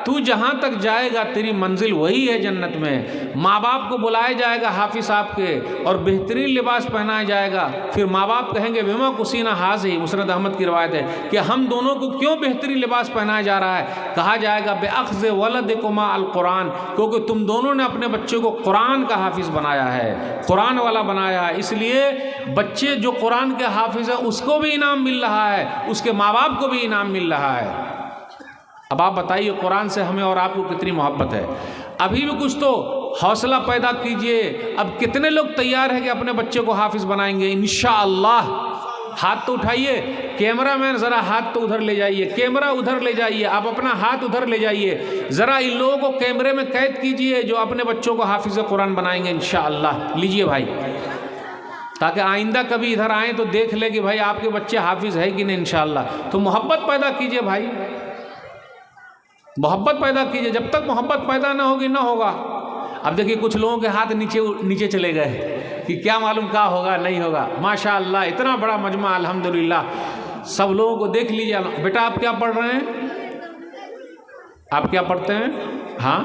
तू जहाँ तक जाएगा तेरी मंजिल वही है जन्नत में। माँ बाप को बुलाया जाएगा हाफिज साहब के, और बेहतरीन लिबास पहनाया जाएगा। फिर माँ बाप कहेंगे, बेमा कुसीना हाज़ी, मुस्नद अहमद की रवायत है कि हम दोनों को क्यों बेहतरीन लिबास पहनाया जा रहा है? कहा जाएगा, बेअख़्ज़ वलदिकुमा अल कुरान, क्योंकि तुम दोनों ने अपने बच्चे को कुरान का हाफिज बनाया है, कुरान वाला बनाया है। इसलिए बच्चे जो कुरान के हाफिज है उसको भी इनाम मिल रहा है, उसके माँ बाप को भी इनाम मिल रहा है। अब आप बताइए, कुरान से हमें और आपको कितनी मोहब्बत है। अभी भी कुछ तो हौसला पैदा कीजिए। अब कितने लोग तैयार हैं कि अपने बच्चे को हाफिज बनाएंगे इंशाअल्लाह? हाथ तो उठाइए। कैमरा मैन ज़रा हाथ तो उधर ले जाइए, कैमरा उधर ले जाइए, आप अपना हाथ उधर ले जाइए। ज़रा इन लोगों को कैमरे में कैद कीजिए जो अपने बच्चों को हाफिज कुरान बनाएंगे इंशाअल्लाह। लीजिए भाई, ताकि आइंदा कभी इधर आएँ तो देख ले कि भाई आपके बच्चे हाफिज है कि नहीं इंशाअल्लाह। तो मोहब्बत पैदा कीजिए भाई, मोहब्बत पैदा कीजिए। जब तक मोहब्बत पैदा ना होगी ना होगा। अब देखिए कुछ लोगों के हाथ नीचे चले गए, कि क्या मालूम क्या होगा नहीं होगा। माशाअल्लाह इतना बड़ा मजमा अल्हम्दुलिल्लाह, सब लोगों को देख लीजिए। बेटा आप क्या पढ़ रहे हैं, आप क्या पढ़ते हैं? हाँ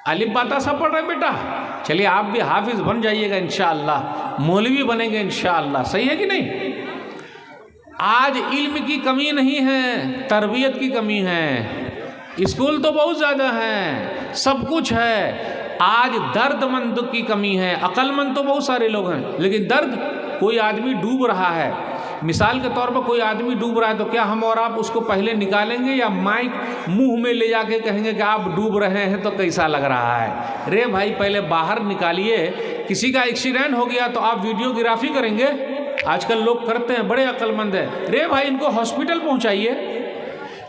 अलिफ बाता सब पढ़ रहे हैं बेटा। चलिए आप भी हाफिज बन जाइएगा इंशाअल्लाह, मौलवी बनेंगे इंशाअल्लाह। सही है कि नहीं? आज इल्म की कमी नहीं है, तरबियत की कमी है। स्कूल तो बहुत ज़्यादा हैं, सब कुछ है। आज दर्दमंद की कमी है। अक्लमंद तो बहुत सारे लोग हैं, लेकिन दर्द, कोई आदमी डूब रहा है, मिसाल के तौर पर कोई आदमी डूब रहा है, तो क्या हम और आप उसको पहले निकालेंगे या माइक मुंह में ले जाके कहेंगे कि आप डूब रहे हैं तो कैसा लग रहा है? रे भाई पहले बाहर निकालिए। किसी का एक्सीडेंट हो गया तो आप वीडियोग्राफी करेंगे? आजकल लोग करते हैं, बड़े अक्लमंद है। रे भाई इनको हॉस्पिटल पहुंचाइए।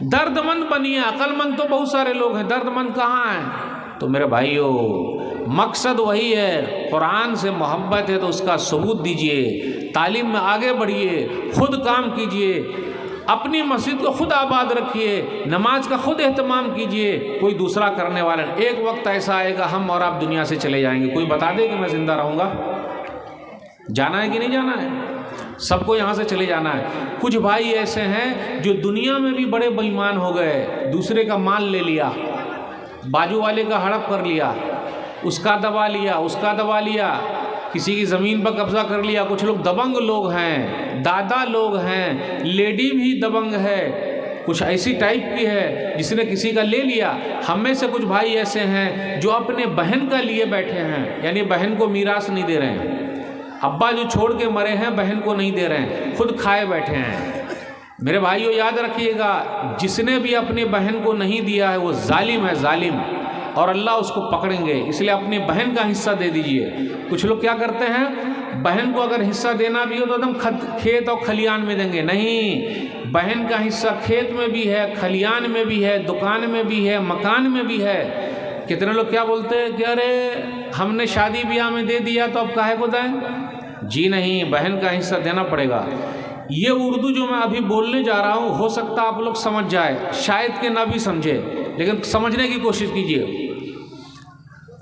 दर्दमंद बनिए। अक्लमंद तो बहुत सारे लोग हैं, दर्दमंद कहाँ हैं? तो मेरे भाइयों मकसद वही है, कुरान से मोहब्बत है तो उसका सबूत दीजिए, तालीम में आगे बढ़िए, खुद काम कीजिए, अपनी मस्जिद को खुद आबाद रखिए, नमाज का खुद एहतमाम कीजिए, कोई दूसरा करने वाला नहीं। एक वक्त ऐसा आएगा हम और आप दुनिया से चले जाएंगे, कोई बता दे कि मैं जिंदा रहूँगा? जाना है कि नहीं जाना है? सबको यहाँ से चले जाना है। कुछ भाई ऐसे हैं जो दुनिया में भी बड़े बेईमान हो गए, दूसरे का माल ले लिया, बाजू वाले का हड़प कर लिया, उसका दबा लिया, उसका दबा लिया, किसी की ज़मीन पर कब्जा कर लिया। कुछ लोग दबंग लोग हैं, दादा लोग हैं, लेडी भी दबंग है, कुछ ऐसी टाइप की है जिसने किसी का ले लिया। हम में से कुछ भाई ऐसे हैं जो अपने बहन का लिए बैठे हैं, यानी बहन को मीरास नहीं दे रहे हैं। अब्बा जो छोड़ के मरे हैं बहन को नहीं दे रहे हैं, खुद खाए बैठे हैं। मेरे भाइयों याद रखिएगा, जिसने भी अपनी बहन को नहीं दिया है वो जालिम है, जालिम, और अल्लाह उसको पकड़ेंगे। इसलिए अपनी बहन का हिस्सा दे दीजिए। कुछ लोग क्या करते हैं, बहन को अगर हिस्सा देना भी हो तो एकदम खेत और खलियान में देंगे। नहीं, बहन का हिस्सा खेत में भी है, खलियान में भी है, दुकान में भी है, मकान में भी है। कितने लोग क्या बोलते हैं कि अरे हमने शादी ब्याह में दे दिया तो अब काहे को दें? जी नहीं, बहन का हिस्सा देना पड़ेगा। ये उर्दू जो मैं अभी बोलने जा रहा हूँ, हो सकता आप लोग समझ जाए, शायद कि ना भी समझे, लेकिन समझने की कोशिश कीजिए।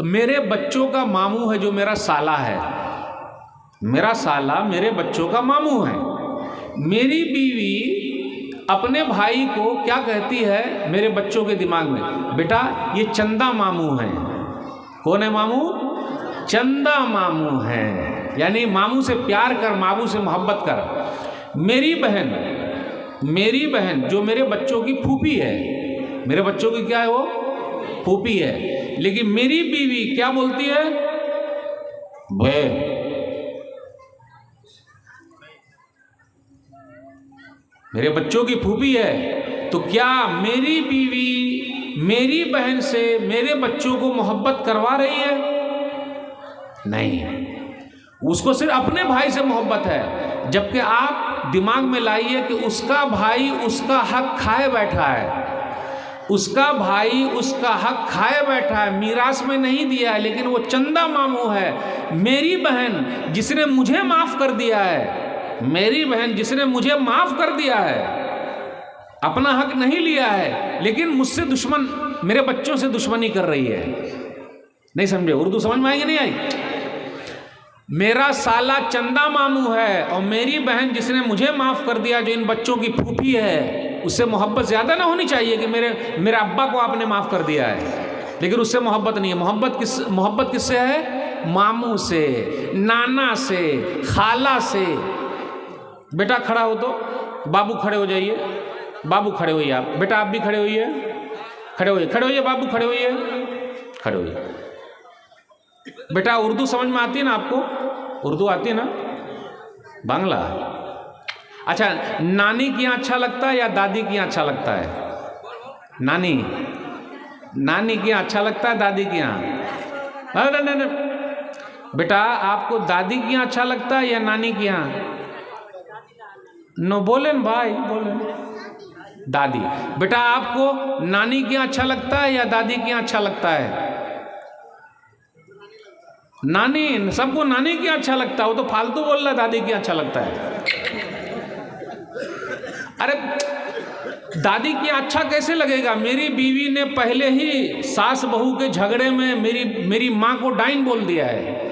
मेरे बच्चों का मामू है जो मेरा साला है, मेरा साला मेरे बच्चों का मामू है। मेरी बीवी अपने भाई को क्या कहती है मेरे बच्चों के दिमाग में, बेटा ये चंदा मामू है। कौन है मामू? चंदा मामू है, यानी मामू से प्यार कर, मामू से मोहब्बत कर। मेरी बहन जो मेरे बच्चों की फूफी है, मेरे बच्चों की क्या है वो? फूफी है। लेकिन मेरी बीवी क्या बोलती है? बे। मेरे बच्चों की फूफी है, तो क्या मेरी बीवी मेरी बहन से मेरे बच्चों को मोहब्बत करवा रही है? नहीं, उसको सिर्फ अपने भाई से मोहब्बत है। जबकि आप दिमाग में लाइए कि उसका भाई उसका हक खाए बैठा है, उसका भाई उसका हक खाए बैठा है, मीरास में नहीं दिया है, लेकिन वो चंदा मामू है। मेरी बहन जिसने मुझे माफ़ कर दिया है, मेरी बहन जिसने मुझे माफ़ कर दिया है, अपना हक नहीं लिया है, लेकिन मुझसे दुश्मन, मेरे बच्चों से दुश्मनी कर रही है। नहीं समझे? उर्दू समझ में आई कि नहीं आई? मेरा साला चंदा मामू है और मेरी बहन जिसने मुझे माफ़ कर दिया, जो इन बच्चों की फूफी है, उससे मोहब्बत ज़्यादा ना होनी चाहिए कि मेरे अब्बा को आपने माफ़ कर दिया है, लेकिन उससे मोहब्बत नहीं है। मोहब्बत किससे है? मामू से, नाना से, खाला से। बेटा खड़ा हो तो बाबू खड़े हो जाइए, बाबू खड़े होइए आप, बेटा आप भी खड़े होइए, खड़े होइए बाबू, खड़े होइए, खड़े होइए। बेटा उर्दू समझ में आती है ना आपको? उर्दू आती है ना? बांग्ला? अच्छा, नानी के यहाँ अच्छा लगता है या दादी के यहाँ अच्छा लगता है? नानी के यहाँ अच्छा लगता है, दादी के यहाँ? नहीं, बेटा आपको दादी के यहाँ अच्छा लगता है या नानी के यहाँ? नो बोलें भाई, बोलें। दादी। बेटा आपको नानी के यहाँ अच्छा लगता है या दादी के यहाँ अच्छा लगता है? नानी, सबको नानी के अच्छा लगता है। वो तो फालतू बोल रहा है, दादी के अच्छा लगता है। अरे दादी की अच्छा कैसे लगेगा? मेरी बीवी ने पहले ही सास बहू के झगड़े में मेरी माँ को डाइन बोल दिया है।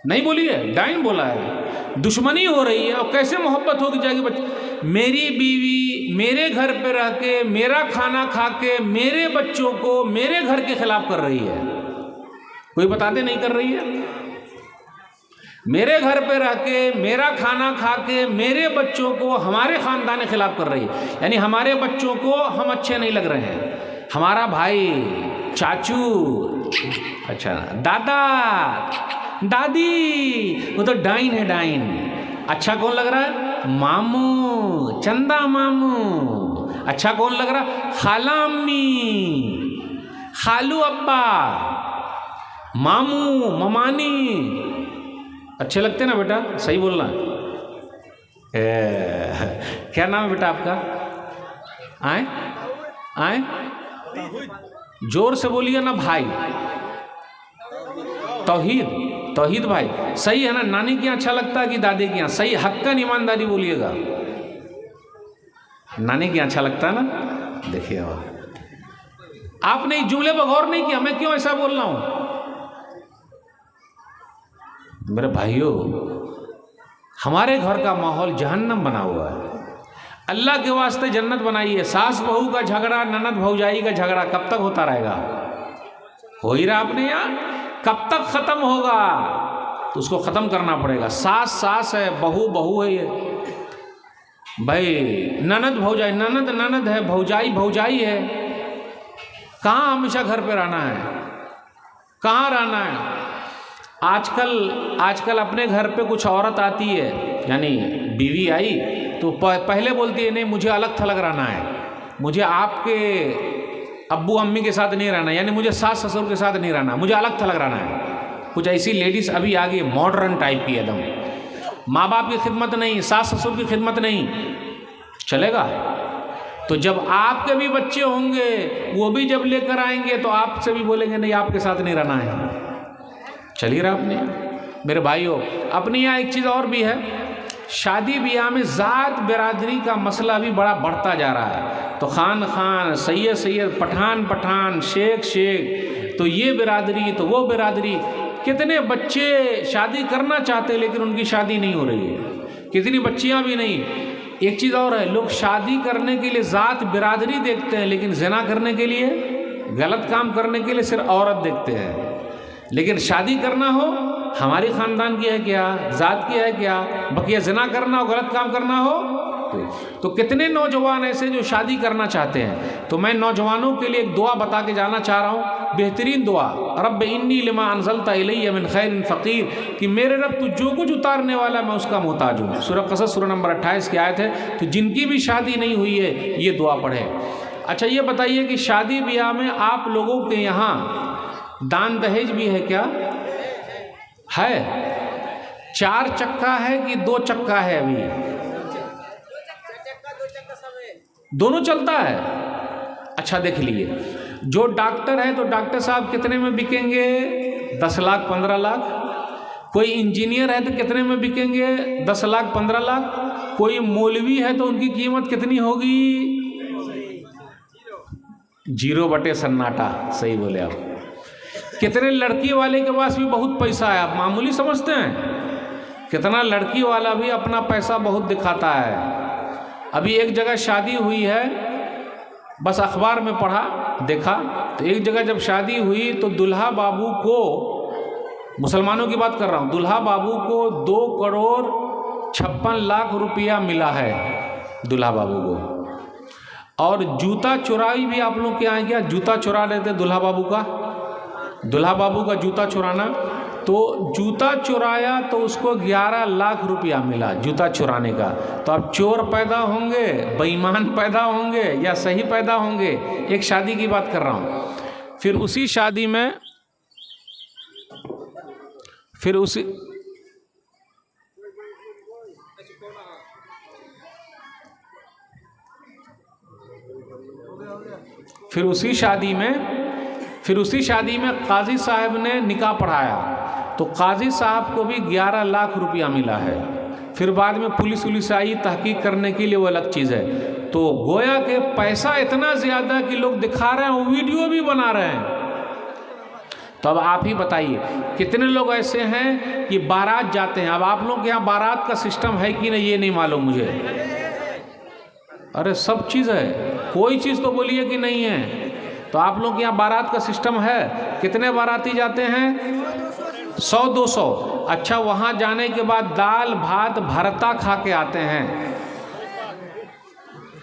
नहीं बोली है, डाइन बोला है। दुश्मनी हो रही है और कैसे मोहब्बत होगी जाएगी बच्चे? मेरी बीवी मेरे घर पे रह के, मेरा खाना खा के, मेरे बच्चों को मेरे घर के खिलाफ कर रही है। कोई बता दे नहीं कर रही है? मेरे घर पे रह के, मेरा खाना खा के, मेरे बच्चों को हमारे खानदान के खिलाफ कर रही है। यानी हमारे बच्चों को हम अच्छे नहीं लग रहे हैं। हमारा भाई, चाचू, अच्छा दादा, दादी, वो तो डाइन है, डाइन। अच्छा कौन लग रहा है? मामू, चंदा मामू। अच्छा कौन लग रहा है? खाला अम्मी, खालू अब्बा, मामू, ममानी। अच्छे लगते ना बेटा? सही बोलना। क्या नाम है बेटा आपका? आए आए, जोर से बोलिए ना भाई। तौहीद, तौहीद भाई, सही है ना? नानी के यहाँ अच्छा लगता है कि दादी के यहाँ? सही, हक्कन ईमानदारी बोलिएगा। नानी के यहाँ अच्छा लगता है ना? देखिए आपने इस जुमले पर गौर नहीं किया, मैं क्यों ऐसा बोल रहा हूं? मेरे भाइयों, हमारे घर का माहौल जहन्नम बना हुआ है। अल्लाह के वास्ते जन्नत बनाइए। सास बहू का झगड़ा, ननद भौजाई का झगड़ा कब तक होता रहेगा? हो ही रहा अपने यहाँ। कब तक खत्म होगा? तो उसको खत्म करना पड़ेगा। सास सास है, बहू बहू है। ये भाई ननद भौजाई, ननद ननद है, भौजाई भौजाई है। कहाँ हमेशा घर पे रहना है? कहाँ रहना है? आजकल अपने घर पे कुछ औरत आती है, यानी बीवी आई तो पहले बोलती है नहीं मुझे अलग थलग रहना है, मुझे आपके अब्बू अम्मी के साथ नहीं रहना, यानी मुझे सास ससुर के साथ नहीं रहना, मुझे अलग थलग रहना है। कुछ ऐसी लेडीज़ अभी आ गई मॉडर्न टाइप की एकदम। माँ बाप की खिदमत नहीं, सास ससुर की खिदमत नहीं, चलेगा? तो जब आपके भी बच्चे होंगे, वो भी जब लेकर आएंगे तो आपसे भी बोलेंगे नहीं आपके साथ नहीं रहना है। चलिए रहा अपने। मेरे भाइयों, अपने यहाँ एक चीज़ और भी है, शादी ब्याह में ज़ात बिरादरी का मसला भी बड़ा बढ़ता जा रहा है। तो खान खान, सैयद सैयद, पठान पठान, शेख शेख, तो ये बिरादरी तो वो बिरादरी। कितने बच्चे शादी करना चाहते लेकिन उनकी शादी नहीं हो रही है, कितनी बच्चियाँ भी नहीं। एक चीज़ और है, लोग शादी करने के लिए ज़ात बिरादरी देखते हैं लेकिन ज़िना करने के लिए, गलत काम करने के लिए सिर्फ औरत देखते हैं। लेकिन शादी करना हो, हमारी ख़ानदान की है क्या, ज़ात की है क्या, बकिया ज़िना करना हो, गलत काम करना हो तो कितने नौजवान ऐसे जो शादी करना चाहते हैं। तो मैं नौजवानों के लिए एक दुआ बता के जाना चाह रहा हूँ, बेहतरीन दुआ, रब्ब इन्नी लिमा अनज़लता इलैया मिन खैरिन फ़क़ीर, कि मेरे रब तू जो कुछ उतारने वाला मैं उसका मोहताज हूँ। सूरह क़सस सूरह नंबर 28 की आयत है। तो जिनकी भी शादी नहीं हुई है ये दुआ पढ़े। अच्छा ये बताइए कि शादी ब्याह में आप लोगों के यहाँ दान दहेज भी है क्या? है? 4 चक्का है कि 2 चक्का है? अभी दोनों चलता है। अच्छा देख लिए, जो डॉक्टर है तो डॉक्टर साहब कितने में बिकेंगे? 10 लाख 15 लाख। कोई इंजीनियर है तो कितने में बिकेंगे? 10 लाख 15 लाख। कोई मौलवी है तो उनकी कीमत कितनी होगी? 0 बटे सन्नाटा। सही बोले आप। कितने लड़की वाले के पास भी बहुत पैसा है, आप मामूली समझते हैं? कितना लड़की वाला भी अपना पैसा बहुत दिखाता है। अभी एक जगह शादी हुई है, बस अखबार में पढ़ा देखा, तो एक जगह जब शादी हुई तो दुल्हा बाबू को, मुसलमानों की बात कर रहा हूँ, दुल्हा बाबू को 2 करोड़ 56 लाख रुपया मिला है दुल्हा बाबू को। और जूता चुराई भी आप लोग के यहाँ क्या? जूता चुरा लेते दुल्हा बाबू का, दुल्हा बाबू का जूता चुराना। तो जूता चुराया तो उसको 11 लाख रुपया मिला जूता चुराने का। तो अब चोर पैदा होंगे, बेईमान पैदा होंगे या सही पैदा होंगे? एक शादी की बात कर रहा हूँ। फिर उसी शादी में फिर उसी शादी में काजी साहब ने निकाह पढ़ाया तो काजी साहब को भी 11 लाख रुपया मिला है। फिर बाद में पुलिस आई तहकीक करने के लिए, वो अलग चीज़ है। तो गोया के पैसा इतना ज़्यादा कि लोग दिखा रहे हैं, वो वीडियो भी बना रहे हैं। तो अब आप ही बताइए कितने लोग ऐसे हैं कि बारात जाते हैं। अब आप लोग के यहाँ बारात का सिस्टम है कि नहीं ये नहीं मालूम मुझे। अरे सब चीज़ है, कोई चीज़ तो बोलिए कि नहीं है। तो आप लोग के यहाँ बारात का सिस्टम है। कितने बाराती जाते हैं? 100-200। अच्छा, वहाँ जाने के बाद दाल भात भरता खा के आते हैं,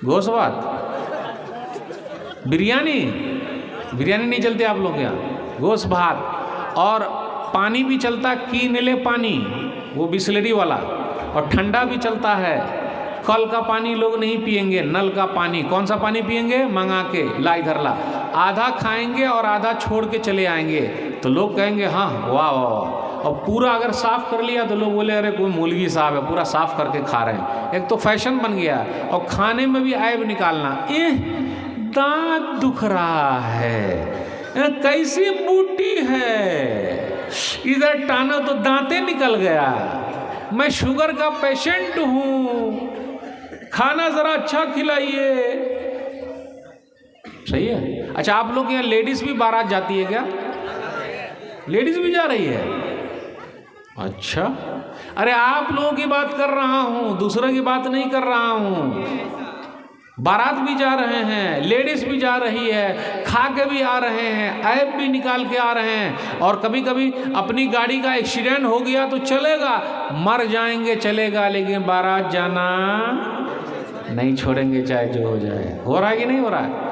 गोश्त भात, बिरयानी नहीं चलती आप लोग के यहाँ, गोश्त भात। और पानी भी चलता, कीनले पानी, वो बिस्लरी वाला, और ठंडा भी चलता है। कल का पानी लोग नहीं पिएंगे, नल का पानी। कौन सा पानी पिएंगे? मंगा के, ला इधर ला। आधा खाएंगे और आधा छोड़ के चले आएंगे। तो लोग कहेंगे हाँ वाह वाह वाह। और पूरा अगर साफ़ कर लिया तो लोग बोले अरे कोई मौलवी साहब है, पूरा साफ़ करके खा रहे हैं। एक तो फैशन बन गया। और खाने में भी ऐब निकालना, दांत दुख रहा है, कैसी बूटी है, इधर टाना तो दांते निकल गया, मैं शुगर का पेशेंट हूँ, खाना ज़रा अच्छा खिलाइए। सही है। अच्छा, आप लोग यहाँ लेडीज़ भी बारात जाती है क्या? लेडीज़ भी जा रही है? अच्छा, अरे आप लोगों की बात कर रहा हूँ, दूसरों की बात नहीं कर रहा हूँ। बारात भी जा रहे हैं, लेडीज़ भी जा रही है, खा के भी आ रहे हैं, ऐब भी निकाल के आ रहे हैं। और कभी कभी अपनी गाड़ी का एक्सीडेंट हो गया तो चलेगा, मर जाएंगे चलेगा, लेकिन बारात जाना नहीं छोड़ेंगे, चाहे जो हो जाए। हो रहा है कि नहीं हो रहा है?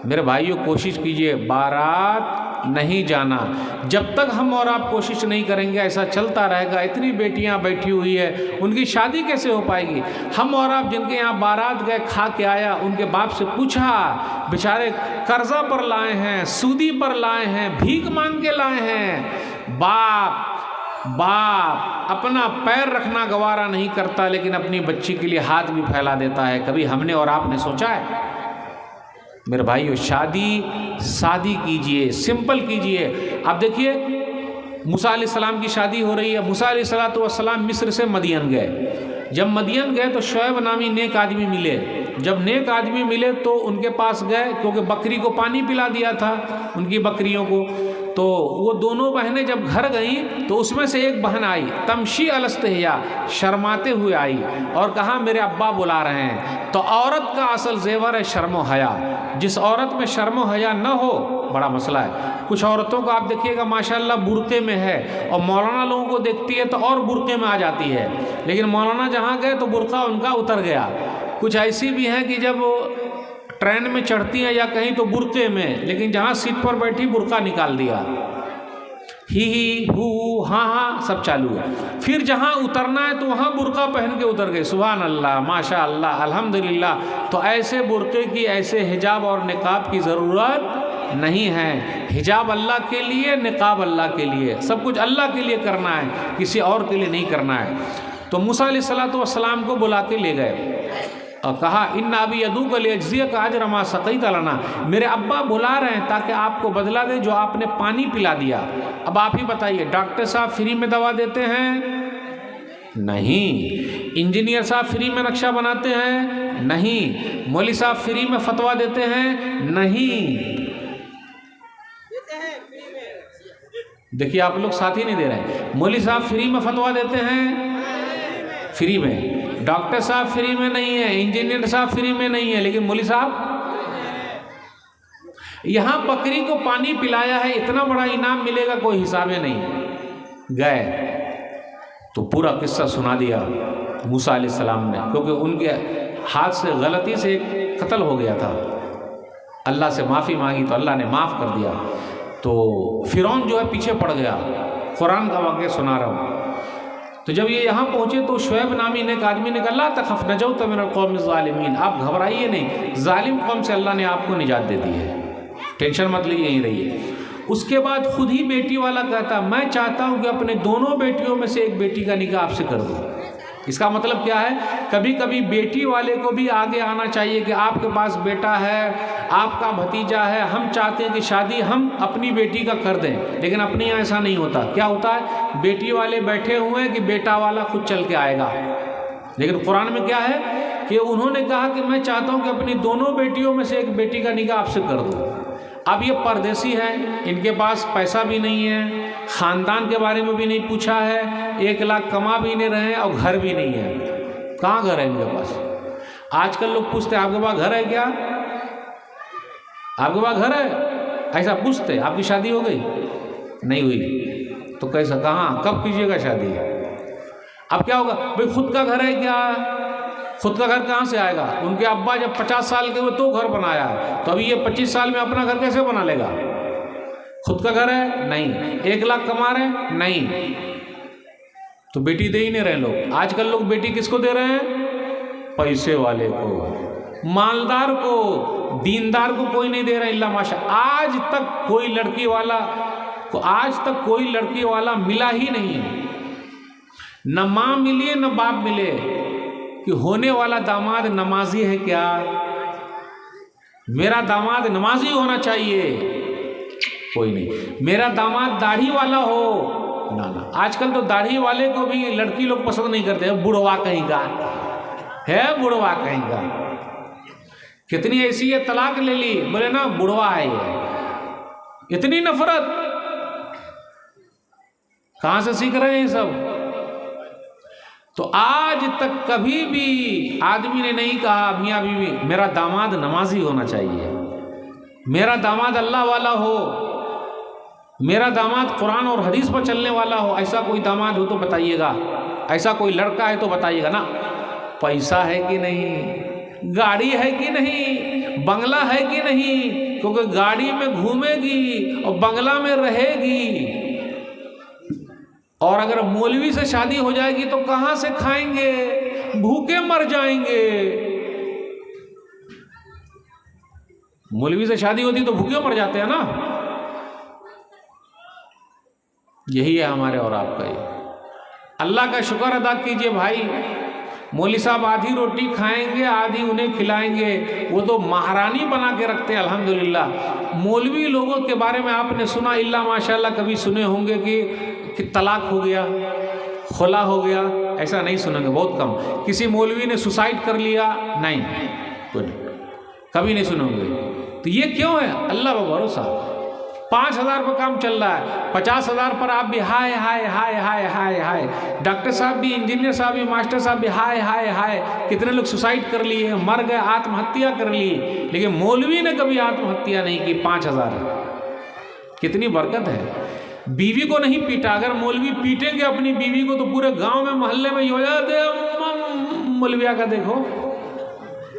मेरे भाइयों, कोशिश कीजिए बारात नहीं जाना। जब तक हम और आप कोशिश नहीं करेंगे ऐसा चलता रहेगा। इतनी बेटियां बैठी हुई है, उनकी शादी कैसे हो पाएगी? हम और आप जिनके यहाँ बारात गए, खा के आया, उनके बाप से पूछा, बेचारे कर्जा पर लाए हैं, सूदी पर लाए हैं, भीख मांग के लाए हैं। बाप अपना पैर रखना गवारा नहीं करता, लेकिन अपनी बच्ची के लिए हाथ भी फैला देता है। कभी हमने और आपने सोचा है? मेरे भाइयों, शादी कीजिए, सिंपल कीजिए। अब देखिए, मूसा अलैहिस्सलाम की शादी हो रही है। मूसा अलैहिस्सलाम मिस्र से मदियन गए। जब मदियन गए तो शुएब नामी नेक आदमी मिले। जब नेक आदमी मिले तो उनके पास गए, क्योंकि बकरी को पानी पिला दिया था, उनकी बकरियों को। तो वो दोनों बहनें जब घर गईं तो उसमें से एक बहन आई, तमशी अलस्तहिया, शर्माते हुए आई और कहा मेरे अब्बा बुला रहे हैं। तो औरत का असल जेवर है शर्म हया। जिस औरत में शर्म हया न हो, बड़ा मसला है। कुछ औरतों को आप देखिएगा माशाल्लाह बुर्के में है, और मौलाना लोगों को देखती है तो और बुर्के में आ जाती है, लेकिन मौलाना जहाँ गए तो बुर्का उनका उतर गया। कुछ ऐसी भी हैं कि जब ट्रेन में चढ़ती हैं या कहीं तो बुर्के में, लेकिन जहाँ सीट पर बैठी बुर्का निकाल दिया, ही हू हाँ हाँ सब चालू है। फिर जहाँ उतरना है तो वहाँ बुर्का पहन के उतर गए। सुभान अल्लाह, माशा अल्लाह, अल्हम्दुलिल्लाह। तो ऐसे बुर्के की, ऐसे हिजाब और निकाब की ज़रूरत नहीं है। हिजाब अल्लाह के लिए, निकाब अल्लाह के लिए, सब कुछ अल्लाह के लिए करना है, किसी और के लिए नहीं करना है। तो मूसा अलैहिस्सलाम को बुला के ले गए और कहा इन अबी यदूक लियज्ज़िय का अज्र मा सक़ैत लना, मेरे अब्बा बुला रहे हैं ताकि आपको बदला दे जो आपने पानी पिला दिया। अब आप ही बताइए, डॉक्टर साहब फ्री में दवा देते हैं? नहीं। इंजीनियर साहब फ्री में नक्शा बनाते हैं? नहीं। मौलवी साहब फ्री में फतवा देते हैं? नहीं। देखिए, आप लोग साथ ही नहीं दे रहे। मौलवी साहब फ्री में फतवा देते हैं? फ्री में। डॉक्टर साहब फ्री में नहीं है, इंजीनियर साहब फ्री में नहीं है, लेकिन मौलवी साहब यहाँ बकरी को पानी पिलाया है, इतना बड़ा इनाम मिलेगा, कोई हिसाब नहीं। गए तो पूरा किस्सा सुना दिया मूसा अलैहिस्सलाम ने, क्योंकि उनके हाथ से गलती से एक कत्ल हो गया था। अल्लाह से माफ़ी मांगी तो अल्लाह ने माफ़ कर दिया। तो फिरौन जो है पीछे पड़ गया। कुरान का वाक़या सुना रहा हूँ। तो जब ये यहाँ पहुँचे तो शुएब नामी ने एक आदमी ने कहा ला तखफ नजौत मिनल कौमिज़ ज़ालिमीन, आप घबराइए नहीं, जालिम कौम से अल्लाह ने आपको निजात दे दी है, टेंशन मत लीजिए, यहीं रहिए। उसके बाद खुद ही बेटी वाला कहता मैं चाहता हूँ कि अपने दोनों बेटियों में से एक बेटी का निकाह आपसे कर दूँ। इसका मतलब क्या है? कभी कभी बेटी वाले को भी आगे आना चाहिए कि आपके पास बेटा है, आपका भतीजा है, हम चाहते हैं कि शादी हम अपनी बेटी का कर दें, लेकिन अपने यहाँ ऐसा नहीं होता। क्या होता है? बेटी वाले बैठे हुए हैं कि बेटा वाला खुद चल के आएगा, लेकिन कुरान में क्या है कि उन्होंने कहा कि मैं चाहता हूँ कि अपनी दोनों बेटियों में से एक बेटी का निकाह आपसे कर दूँ। अब ये परदेसी है, इनके पास पैसा भी नहीं है, ख़ानदान के बारे में भी नहीं पूछा है, 1 लाख कमा भी नहीं रहे हैं और घर भी नहीं है। कहाँ घर है इनके पास? आजकल लोग पूछते हैं आपके पास घर है क्या, आपके पास घर है, ऐसा पूछते। आपकी शादी हो गई? नहीं हुई। तो कैसा, कहाँ, कब कीजिएगा शादी? अब क्या होगा भाई, खुद का घर है क्या? खुद का घर कहाँ से आएगा? उनके अब्बा जब 50 साल के हुए तो घर बनाया है, तो अभी ये 25 साल में अपना घर कैसे बना लेगा? खुद का घर है? नहीं। 1 लाख कमा रहे हैं? नहीं। तो बेटी दे ही नहीं रहे लोग। आजकल लोग बेटी किसको दे रहे हैं? पैसे वाले को, मालदार को, दीनदार को कोई नहीं दे रहा इल्ला माशा। आज तक कोई लड़की वाला मिला ही नहीं, न माँ मिली न बाप मिले कि होने वाला दामाद नमाजी है क्या, मेरा दामाद नमाजी होना चाहिए, कोई नहीं। मेरा दामाद दाढ़ी वाला हो, ना। आजकल तो दाढ़ी वाले को भी लड़की लोग पसंद नहीं करते, बुढ़वा कहीं का है, बुढ़वा कहीं का। कितनी ऐसी है, तलाक ले ली, बोले ना बुढ़वा है ये। इतनी नफरत कहां से सीख रहे हैं ये सब? तो आज तक कभी भी आदमी ने नहीं कहा मियाँ बीवी मेरा दामाद नमाजी होना चाहिए, मेरा दामाद अल्लाह वाला हो, मेरा दामाद कुरान और हदीस पर चलने वाला हो। ऐसा कोई दामाद हो तो बताइएगा, ऐसा कोई लड़का है तो बताइएगा ना। पैसा है कि नहीं, गाड़ी है कि नहीं, बंगला है कि नहीं, क्योंकि गाड़ी में घूमेगी और बंगला में रहेगी। और अगर मौलवी से शादी हो जाएगी तो कहाँ से खाएंगे, भूखे मर जाएंगे। मौलवी से शादी होती तो भूखे मर जाते हैं ना। यही है हमारे और आपका ये। अल्लाह का शुक्र अदा कीजिए भाई, मौलवी साहब आधी रोटी खाएंगे, आधी उन्हें खिलाएंगे, वो तो महारानी बना के रखते हैं अल्हम्दुलिल्लाह। मौलवी लोगों के बारे में आपने सुना इल्ला माशाल्लाह कभी सुने होंगे कि तलाक हो गया, खुला हो गया, ऐसा नहीं सुनेंगे, बहुत कम। किसी मौलवी ने सुसाइड कर लिया, नहीं, कभी नहीं सुनोगे। तो ये क्यों है? अल्लाह पर भरोसा। 5,000 पर काम चल रहा है, 50,000 पर आप भी हाय हाय हाय हाय हाय हाय, डॉक्टर साहब भी, इंजीनियर साहब भी, मास्टर साहब भी हाय हाय हाय। कितने लोग सुसाइड कर लिए, मर गए, आत्महत्या कर ली, लेकिन मौलवी ने कभी आत्महत्या नहीं की। 5,000, कितनी बरकत है। बीवी को नहीं पीटा, अगर मौलवी पीटेंगे अपनी बीवी को तो पूरे गांव में मोहल्ले में हो जाते मौलविया का देखो।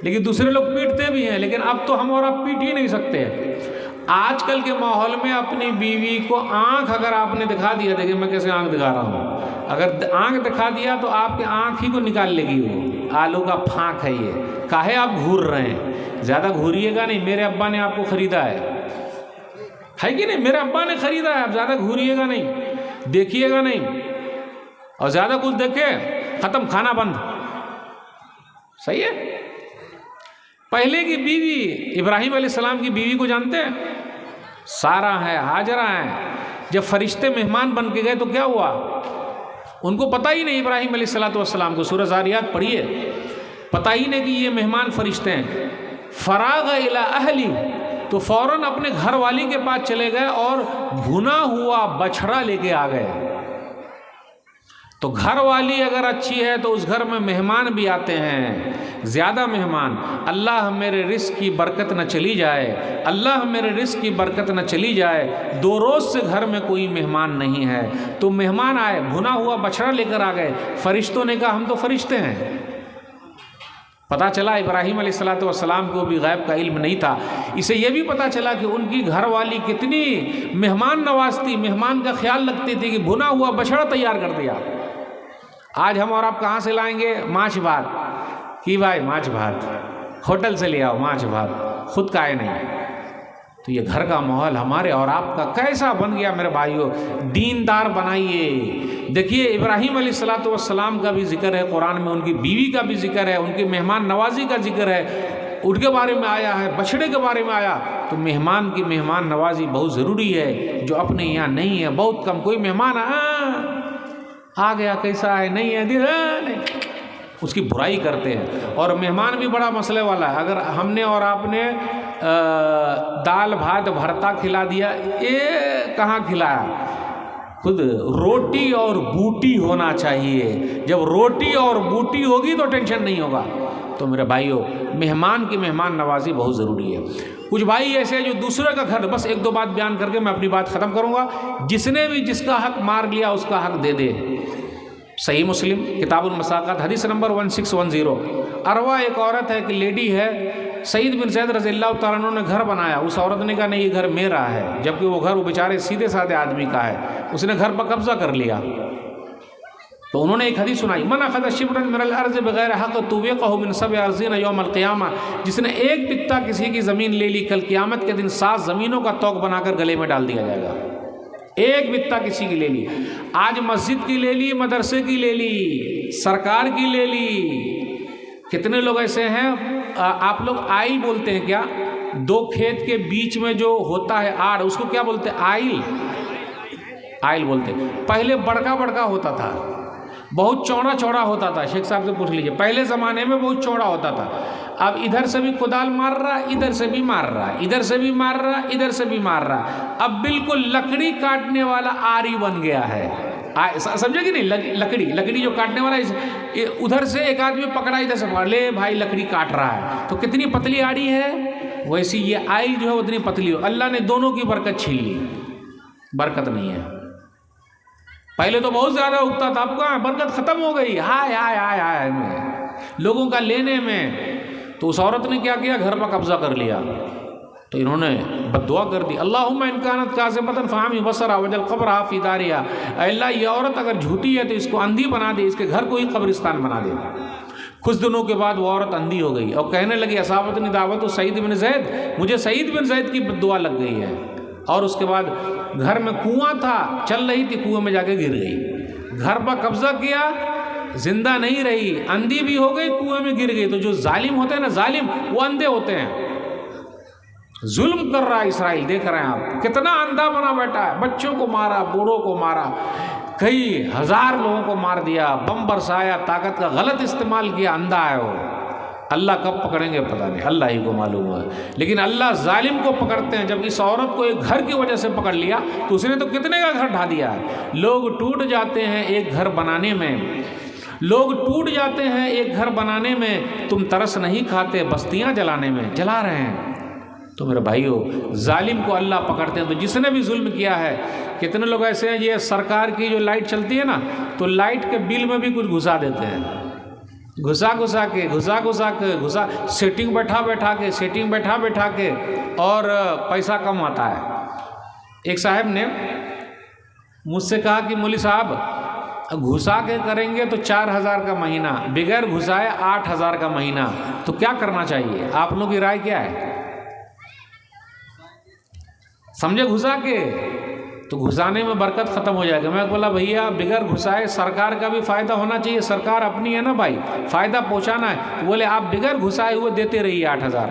लेकिन दूसरे लोग पीटते भी हैं, लेकिन अब तो हम और आप पीट ही नहीं सकते। आजकल के माहौल में अपनी बीवी को आंख अगर आपने दिखा दिया, देखिए मैं कैसे आंख दिखा रहा हूँ, अगर आंख दिखा दिया तो आपके आंख ही को निकाल लेगी वो। आलू का फांक है ये, काहे आप घूर रहे हैं, ज़्यादा घूरिएगा नहीं। मेरे अब्बा ने आपको ख़रीदा है कि नहीं? मेरे अब्बा ने ख़रीदा है, आप ज़्यादा घूरिएगा नहीं, देखिएगा नहीं, और ज़्यादा कुछ देखे ख़त्म, खाना बंद। सही है। पहले की बीवी, इब्राहिम अलैहिस्सलाम की बीवी को जानते हैं? सारा है, हाजरा है। जब फरिश्ते मेहमान बन के गए तो क्या हुआ? उनको पता ही नहीं, इब्राहिम अलैहिस्सलाम को, सूरह ज़ारियात पढ़िए, पता ही नहीं कि ये मेहमान फरिश्ते हैं। फराग इला अहली, तो फौरन अपने घर वाली के पास चले गए और भुना हुआ बछड़ा लेके आ गए। तो घर वाली अगर अच्छी है तो उस घर में मेहमान भी आते हैं, ज़्यादा मेहमान। अल्लाह मेरे रिस्क की बरकत न चली जाए, अल्लाह मेरे रिस्क की बरकत न चली जाए। 2 रोज़ से घर में कोई मेहमान नहीं है, तो मेहमान आए, भुना हुआ बछड़ा लेकर आ गए। फरिश्तों ने कहा हम तो फरिश्ते हैं। पता चला इब्राहिम अलैहिस्सलाम को भी गैब का इल्म नहीं था। इसे यह भी पता चला कि उनकी घरवाली कितनी मेहमान नवाज थी, मेहमान का ख्याल रखती थी, कि भुना हुआ बछड़ा तैयार कर दिया। आज हम और आप कहाँ से लाएंगे? माछ भात कि भाई माछ भात, होटल से ले आओ माछ भात, खुद का है नहीं। तो ये घर का माहौल हमारे और आपका कैसा बन गया मेरे भाइयों। दीनदार बनाइए। देखिए इब्राहिम अलैहिस्सलाम का भी जिक्र है कुरान में, उनकी बीवी का भी जिक्र है, उनकी मेहमान नवाजी का जिक्र है, उनके बारे में आया है, बछड़े के बारे में आया। तो मेहमान की मेहमान नवाजी बहुत ज़रूरी है, जो अपने यहाँ नहीं है, बहुत कम। कोई मेहमान आ गया, कैसा है, नहीं है, नहीं, उसकी बुराई करते हैं। और मेहमान भी बड़ा मसले वाला है। अगर हमने और आपने दाल भात भरता खिला दिया, ये कहाँ खिलाया? खुद रोटी और बूटी होना चाहिए। जब रोटी और बूटी होगी तो टेंशन नहीं होगा। तो मेरे भाइयों, मेहमान की मेहमान नवाजी बहुत ज़रूरी है। कुछ भाई ऐसे हैं जो दूसरे का घर, बस एक दो बात बयान करके मैं अपनी बात ख़त्म करूँगा। जिसने भी जिसका हक मार लिया उसका हक दे दे। सही मुस्लिम किताबुल मसाक़ात हदीस नंबर 1610। अरवा एक औरत है, एक लेडी है, सईद बिन ज़ैद रज़ियल्लाहु तआला अन्हु ने घर बनाया। उस औरत ने कहा नहीं, ये घर मेरा है, जबकि वो घर वो बेचारे सीधे साधे आदमी का है। उसने घर पर कब्जा कर लिया। तो उन्होंने एक हदीस सुनाई, मन अखज़ शिब्रन मिनल अर्ज़ बग़ैर हक़ तुविक़हु मिन सब'i अर्ज़ीन यौमल क़ियामा। जिसने एक बित्ता किसी की ज़मीन ले ली, कल क़ियामत के दिन 7 ज़मीनों का तौक बनाकर गले में डाल दिया जाएगा। एक बित्ता किसी की ले ली, आज मस्जिद की ले ली, मदरसे की ले ली, सरकार की ले ली। कितने लोग ऐसे हैं, आप लोग आइल बोलते हैं क्या? 2 खेत के बीच में जो होता है आड़, उसको क्या बोलते हैं? आइल, आइल बोलते हैं। पहले बड़का बड़का होता था, बहुत चौड़ा चौड़ा होता था। शेख साहब से पूछ लीजिए, पहले ज़माने में बहुत चौड़ा होता था। अब इधर से भी कुदाल मार रहा, इधर से भी मार रहा, इधर से भी मार रहा, इधर से भी मार रहा। अब बिल्कुल लकड़ी काटने वाला आरी बन गया है। समझे कि नहीं? लकड़ी जो काटने वाला, उधर से एक आदमी पकड़ा, इधर से पकड़ ले, भाई लकड़ी काट रहा है। तो कितनी पतली आरी है, वैसी ये आइल जो है उतनी पतली हो। अल्लाह ने दोनों की बरकत छीन ली, बरकत नहीं है। पहले तो बहुत ज़्यादा उगता था, अब कहाँ, बरकत ख़त्म हो गई। हाय हाय हाय हाय में लोगों का लेने में। तो उस औरत ने क्या किया, घर पर कब्जा कर लिया। तो इन्होंने बद्दुआ कर दी, अल्लाहुम्मा इन कानत काज़िबतन फ़अमी बसरा वजल क़ब्रहा फ़ी दारिहा। अल्लाह, ये औरत अगर झूठी है तो इसको अंधी बना दे, इसके घर को ही कब्रिस्तान बना दे। कुछ दिनों के बाद वो औरत अंधी हो गई और कहने लगी, असाबतनी दावत सईद बिन ज़ैद, मुझे सईद बिन ज़ैद की बद्दुआ लग गई है। और उसके बाद घर में कुआं था, चल रही थी, कुएं में जाके गिर गई। घर पर कब्जा किया, जिंदा नहीं रही, अंधी भी हो गई, कुएं में गिर गई। तो जो जालिम होते हैं ना, जालिम, वो अंधे होते हैं। जुल्म कर रहा है इसराइल, देख रहे हैं आप, कितना अंधा बना बैठा है। बच्चों को मारा, बूढ़ों को मारा, कई हजार लोगों को मार दिया, बम बरसाया, ताकत का गलत इस्तेमाल किया, अंधा है वो। अल्लाह कब पकड़ेंगे पता नहीं, अल्लाह ही को मालूम है। लेकिन अल्लाह जालिम को पकड़ते हैं। जब इस औरत को एक घर की वजह से पकड़ लिया तो उसने तो कितने का घर ढा दिया है। लोग टूट जाते हैं एक घर बनाने में, लोग टूट जाते हैं एक घर बनाने में। तुम तरस नहीं खाते बस्तियां जलाने में, जला रहे हैं। तो मेरे भाइयों, जालिम को अल्लाह पकड़ते हैं। तो जिसने भी जुल्म किया है, कितने लोग ऐसे हैं, ये सरकार की जो लाइट चलती है ना, तो लाइट के बिल में भी कुछ घुसा देते हैं, घुसा सेटिंग बैठा के और पैसा कम आता है। एक साहब ने मुझसे कहा कि मौलवी साहब, घुसा के करेंगे तो 4,000 का महीना, बगैर घुसाए 8,000 का महीना, तो क्या करना चाहिए? आप लोगों की राय क्या है? समझे? घुसा के तो घुसाने में बरकत ख़त्म हो जाएगा। मैं बोला भैया, बगैर घुसाए सरकार का भी फ़ायदा होना चाहिए, सरकार अपनी है ना भाई, फ़ायदा पहुंचाना है। तो बोले आप बगैर घुसाए हुए देते रहिए 8,000,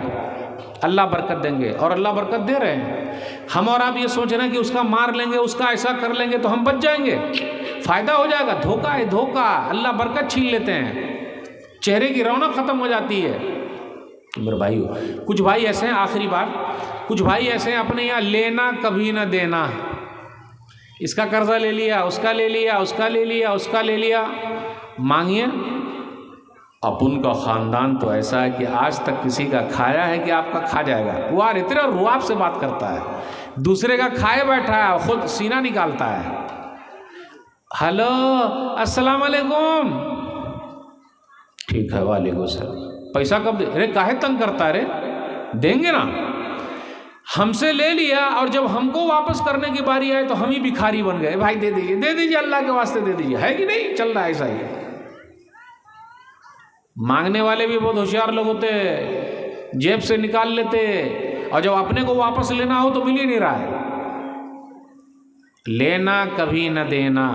अल्लाह बरकत देंगे। और अल्लाह बरकत दे रहे हैं। हम और आप ये सोच रहे हैं कि उसका मार लेंगे, उसका ऐसा कर लेंगे तो हम बच जाएंगे, फ़ायदा हो जाएगा। धोखा है, धोखा। अल्लाह बरकत छीन लेते हैं, चेहरे की रौनक ख़त्म हो जाती है। मेरे भाइयों, कुछ भाई ऐसे हैं, आखिरी बात, कुछ भाई ऐसे हैं अपने यहाँ लेना कभी ना देना। इसका कर्जा ले लिया, उसका ले लिया, उसका ले लिया, उसका ले लिया। मांगिए। अपन का ख़ानदान तो ऐसा है कि आज तक किसी का खाया है कि आपका खा जाएगा। वो यार इतने रुआब से बात करता है, दूसरे का खाए बैठा है, खुद सीना निकालता है। हेलो, अस्सलाम वालेकुम। ठीक है, वालेकुम सलाम। पैसा कब दे? अरे काहे तंग करता है रे, देंगे ना। हमसे ले लिया और जब हमको वापस करने की बारी आए तो हम ही भिखारी बन गए। भाई दे दीजिए, दे दीजिए, अल्लाह के वास्ते दे दीजिए। है कि नहीं? चल रहा है ऐसा ही। मांगने वाले भी बहुत होशियार लोग होते हैं, जेब से निकाल लेते, और जब अपने को वापस लेना हो तो मिल ही नहीं रहा है। लेना कभी न देना।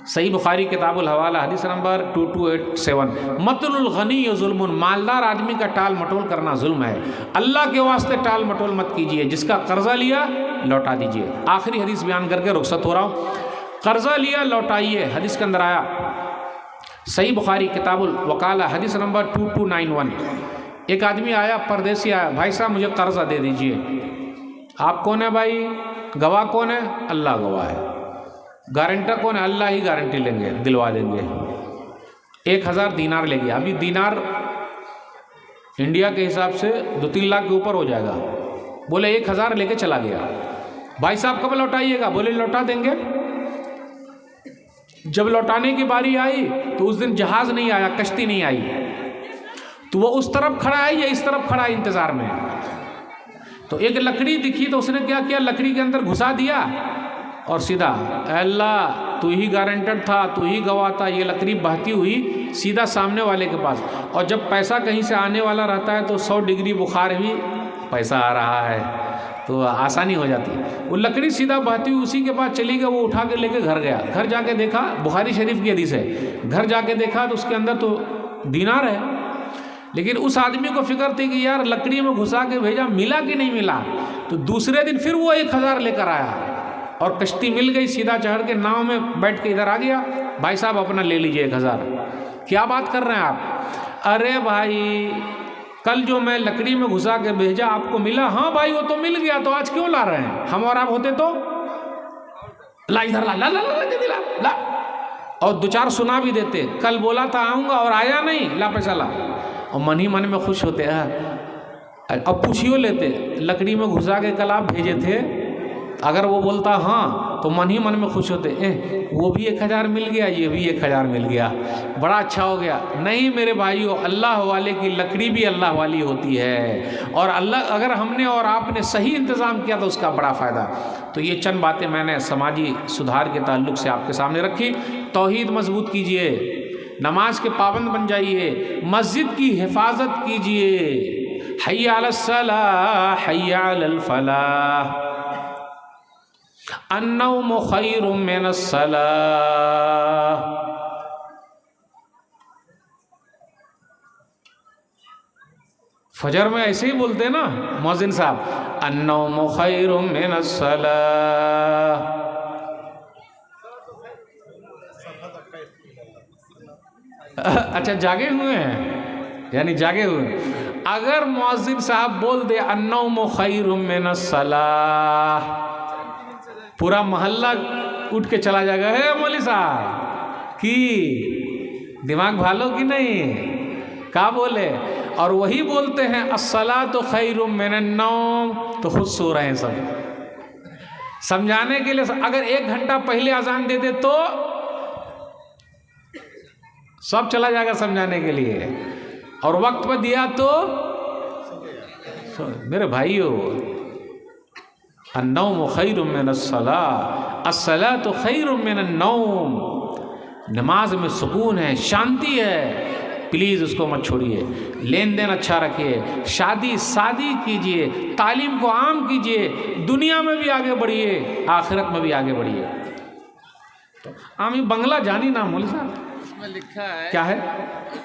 सही बुखारी किताबुल हवाला हदीस नंबर 2287। मतलुल गनी जुल्मुन, मालदार आदमी का टाल मटोल करना जुल्म है। अल्लाह के वास्ते टाल मटोल मत कीजिए। जिसका कर्जा लिया लौटा दीजिए। आखिरी हदीस बयान करके रुखसत हो रहा हूँ। कर्जा लिया लौटाइए। हदीस के अंदर आया, सही बुखारी किताबुल वकाला हदीस नंबर 2291। एक आदमी आया, परदेसी आया, भाई साहब मुझे कर्जा दे दीजिए। आप कौन है भाई? गवाह कौन है? अल्लाह गवाह है। गारंटर कौन है? अल्लाह ही गारंटी लेंगे, दिलवा देंगे। 1000 दीनार ले गया। अभी दीनार इंडिया के हिसाब से 2-3 लाख के ऊपर हो जाएगा। बोले 1000 लेके चला गया। भाई साहब कब लौटाइएगा? बोले लौटा देंगे। जब लौटाने की बारी आई तो उस दिन जहाज नहीं आया, कश्ती नहीं आई, तो वो उस तरफ खड़ा है या इस तरफ खड़ा है इंतजार में। तो एक लकड़ी दिखी तो उसने क्या किया, लकड़ी के अंदर घुसा दिया और सीधा, अल्लाह तू ही गारंटर था, तू ही गवाह था। ये लकड़ी बहती हुई सीधा सामने वाले के पास। और जब पैसा कहीं से आने वाला रहता है तो 100 डिग्री बुखार भी पैसा आ रहा है तो आसानी हो जाती है। वो लकड़ी सीधा बहती हुई उसी के पास चली गई। वो उठा के लेके घर गया। घर जाके देखा, बुखारी शरीफ की हदीस है, घर जाके देखा तो उसके अंदर तो दीनार है। लेकिन उस आदमी को फिक्र थी कि यार लकड़ी में घुसा के भेजा, मिला कि नहीं मिला। तो दूसरे दिन फिर वो 1000 लेकर आया और कश्ती मिल गई। सीधा चढ़ के नाव में बैठ के इधर आ गया। भाई साहब अपना ले लीजिए 1000। क्या बात कर रहे हैं आप? अरे भाई कल जो मैं लकड़ी में घुसा के भेजा आपको मिला? हाँ भाई वो तो मिल गया, तो आज क्यों ला रहे हैं? हम और आप होते तो ला इधर, ला ला ला ला दे ला ला, और 2-4 सुना भी देते। कल बोला था आऊँगा और आया नहीं, ला पैसा ला। और मन ही मन में खुश होते हैं। अब पूछियो लेते, लकड़ी में घुसा के कल आप भेजे थे? अगर वो बोलता हाँ तो मन ही मन में खुश होते, वो भी 1000 मिल गया, ये भी 1000 मिल गया, बड़ा अच्छा हो गया। नहीं मेरे भाइयों, अल्लाह वाले की लकड़ी भी अल्लाह वाली होती है। और अल्लाह, अगर हमने और आपने सही इंतज़ाम किया तो उसका बड़ा फ़ायदा। तो ये चंद बातें मैंने समाजी सुधार के ताल्लुक़ से आपके सामने रखी। तौहीद मजबूत कीजिए, नमाज के पाबंद बन जाइए, मस्जिद की हिफाजत कीजिए। हय्या अलस सलाह हय्या अलल फलाह, अन्नौम खैरुम मिनस सलाह। फजर में ऐसे ही बोलते हैं ना मौज़िन साहब, अन्नौम खैरुम मिनस सलाह। अच्छा जागे हुए हैं, यानी जागे हुए। अगर मौज़िन साहब बोल दे अन्नौम खैरुम मिनस सलाह, पूरा मोहल्ला उठ के चला जाएगा, है मौली साहब की दिमाग भालो कि नहीं, क्या बोले। और वही बोलते हैं अस्सलातु खैरुम मिनन नौम, तो खुद सो रहे हैं सब। समझाने के लिए अगर 1 घंटा पहले अजान दे दे तो सब चला जाएगा समझाने के लिए, और वक्त पर दिया तो मेरे भाइयों, अन्नौम खैरुम मिनस सलाह, अस्सलातु खैरुम मिनन नौम। नमाज में सुकून है, शांति है, प्लीज़ उसको मत छोड़िए। लेन देन अच्छा रखिए, शादी कीजिए, तालीम को आम कीजिए, दुनिया में भी आगे बढ़िए, आखिरत में भी आगे बढ़िए। तो आमी बंगला जानी ना मौलवी साहब, उसमें लिखा है क्या है,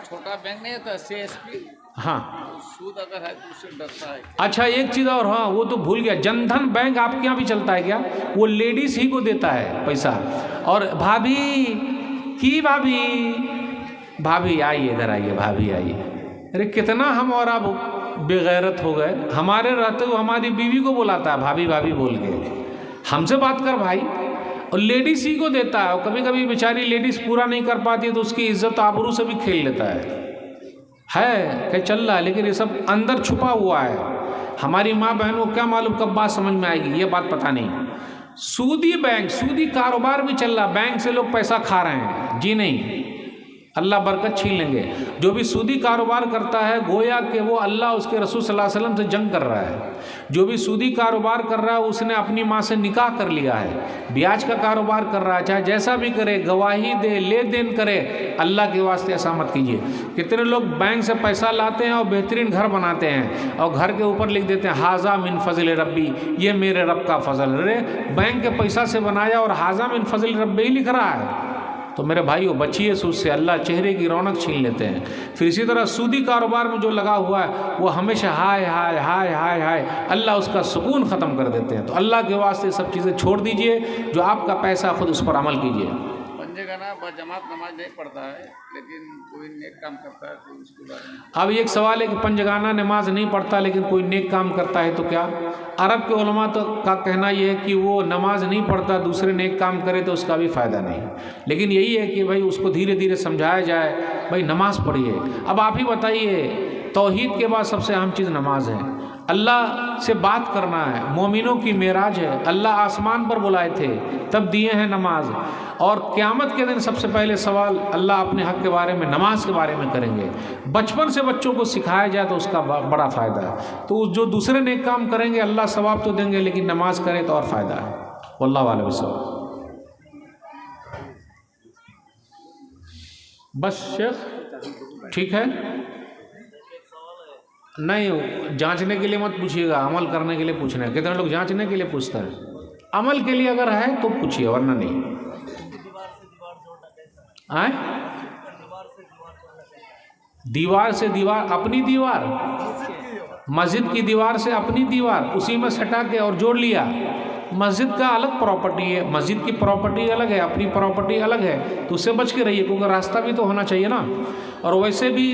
छोटा बैंक नहीं होता CSP, हाँ सूद अगर है तो उससे डरता है। अच्छा एक चीज़ और, हाँ वो तो भूल गया, जनधन बैंक आपके यहाँ भी चलता है क्या? वो लेडीज़ ही को देता है पैसा। और भाभी की भाभी आइए, इधर आइए, भाभी आइए। अरे कितना हम और आप बेगैरत हो गए, हमारे रहते हुए हमारी बीवी को बुलाता है भाभी भाभी बोल के, हमसे बात कर भाई। और लेडीज़ ही को देता है, और कभी कभी बेचारी लेडीज़ पूरा नहीं कर पाती तो उसकी इज्जत आबरू से भी खेल लेता है क्या चल रहा है। लेकिन ये सब अंदर छुपा हुआ है। हमारी माँ बहन को क्या मालूम कब बात समझ में आएगी, ये बात पता नहीं। सूदी बैंक, सूदी कारोबार भी चल रहा, बैंक से लोग पैसा खा रहे हैं। जी नहीं, अल्लाह बरकत छीन लेंगे। जो भी सूदी कारोबार करता है गोया कि वो अल्लाह उसके रसूल सल्लल्लाहु अलैहि वसल्लम से जंग कर रहा है। जो भी सूदी कारोबार कर रहा है उसने अपनी माँ से निकाह कर लिया है। ब्याज का कारोबार कर रहा है, चाहे जैसा भी करे, गवाही दे, ले देन करे, अल्लाह के वास्ते ऐसा मत कीजिए। कितने लोग बैंक से पैसा लाते हैं और बेहतरीन घर बनाते हैं और घर के ऊपर लिख देते हैं हाजा मिन फजल रब्बी, ये मेरे रब का फजल। अरे बैंक के पैसा से बनाया और हाजा मिन फजल रब्बी ही लिख रहा है। तो मेरे भाइयों बचिए सूद से, अल्लाह चेहरे की रौनक छीन लेते हैं। फिर इसी तरह सूदी कारोबार में जो लगा हुआ है वो हमेशा हाय हाय हाय हाय हाय, अल्लाह उसका सुकून ख़त्म कर देते हैं। तो अल्लाह के वास्ते सब चीज़ें छोड़ दीजिए, जो आपका पैसा खुद उस पर अमल कीजिए। बेगाना बजमात नमाज नहीं पढ़ता है, लेकिन कोई नेक काम करता है तो उसके बारे में। अब एक सवाल है कि पंजगाना नमाज नहीं पढ़ता लेकिन कोई नेक काम करता है तो क्या? अरब के उलमा तो का कहना यह है कि वो नमाज नहीं पढ़ता, दूसरे नेक काम करे तो उसका भी फ़ायदा नहीं। लेकिन यही है कि भाई उसको धीरे धीरे समझाया जाए, भाई नमाज पढ़िए। अब आप ही बताइए, तौहीद के बाद सबसे अहम चीज़ नमाज है। अल्लाह से बात करना है, मोमिनों की मेराज है। अल्लाह आसमान पर बुलाए थे तब दिए हैं नमाज। और क़यामत के दिन सबसे पहले सवाल अल्लाह अपने हक़ के बारे में, नमाज के बारे में करेंगे। बचपन से बच्चों को सिखाया जाए तो उसका बड़ा फ़ायदा है। तो जो दूसरे नेक काम करेंगे अल्लाह सवाब तो देंगे, लेकिन नमाज करें तो और फ़ायदा है। वल्लाहु आलम बिस्सवाब। बस शेख ठीक है, नहीं जांचने के लिए मत पूछिएगा, अमल करने के लिए पूछना है। कितने लोग जांचने के लिए पूछते हैं, अमल के लिए अगर है तो पूछिए, वरना नहीं। आए दीवार से दीवार, अपनी दीवार, मस्जिद की दीवार से अपनी दीवार, उसी में सटा के और जोड़ लिया। मस्जिद का अलग प्रॉपर्टी है, मस्जिद की प्रॉपर्टी अलग है, अपनी प्रॉपर्टी अलग है, तो उससे बच के रहिए, क्योंकि रास्ता भी तो होना चाहिए ना। और वैसे भी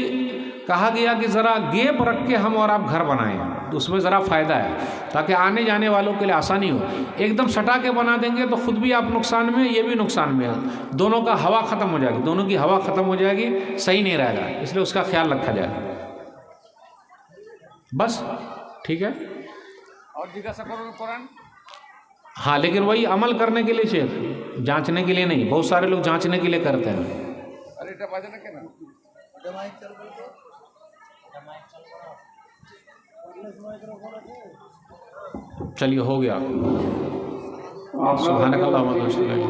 कहा गया कि ज़रा गैप रख के हम और आप घर बनाएं, तो उसमें ज़रा फ़ायदा है, ताकि आने जाने वालों के लिए आसानी हो। एकदम सटा के बना देंगे तो खुद भी आप नुकसान में, ये भी नुकसान में है, दोनों का हवा ख़त्म हो जाएगी, दोनों की हवा ख़त्म हो जाएगी, सही नहीं रहेगा। इसलिए उसका ख्याल रखा जाए। बस ठीक है। और जिज्ञासा करो कुरान। हाँ, लेकिन वही अमल करने के लिए शेख, जांचने के लिए नहीं। बहुत सारे लोग जांचने के लिए करते हैं। अरे এটা বাজে না কেন? चलिए हो गया। सुभानक अल्लाहुम्मा व बिहम्दिक।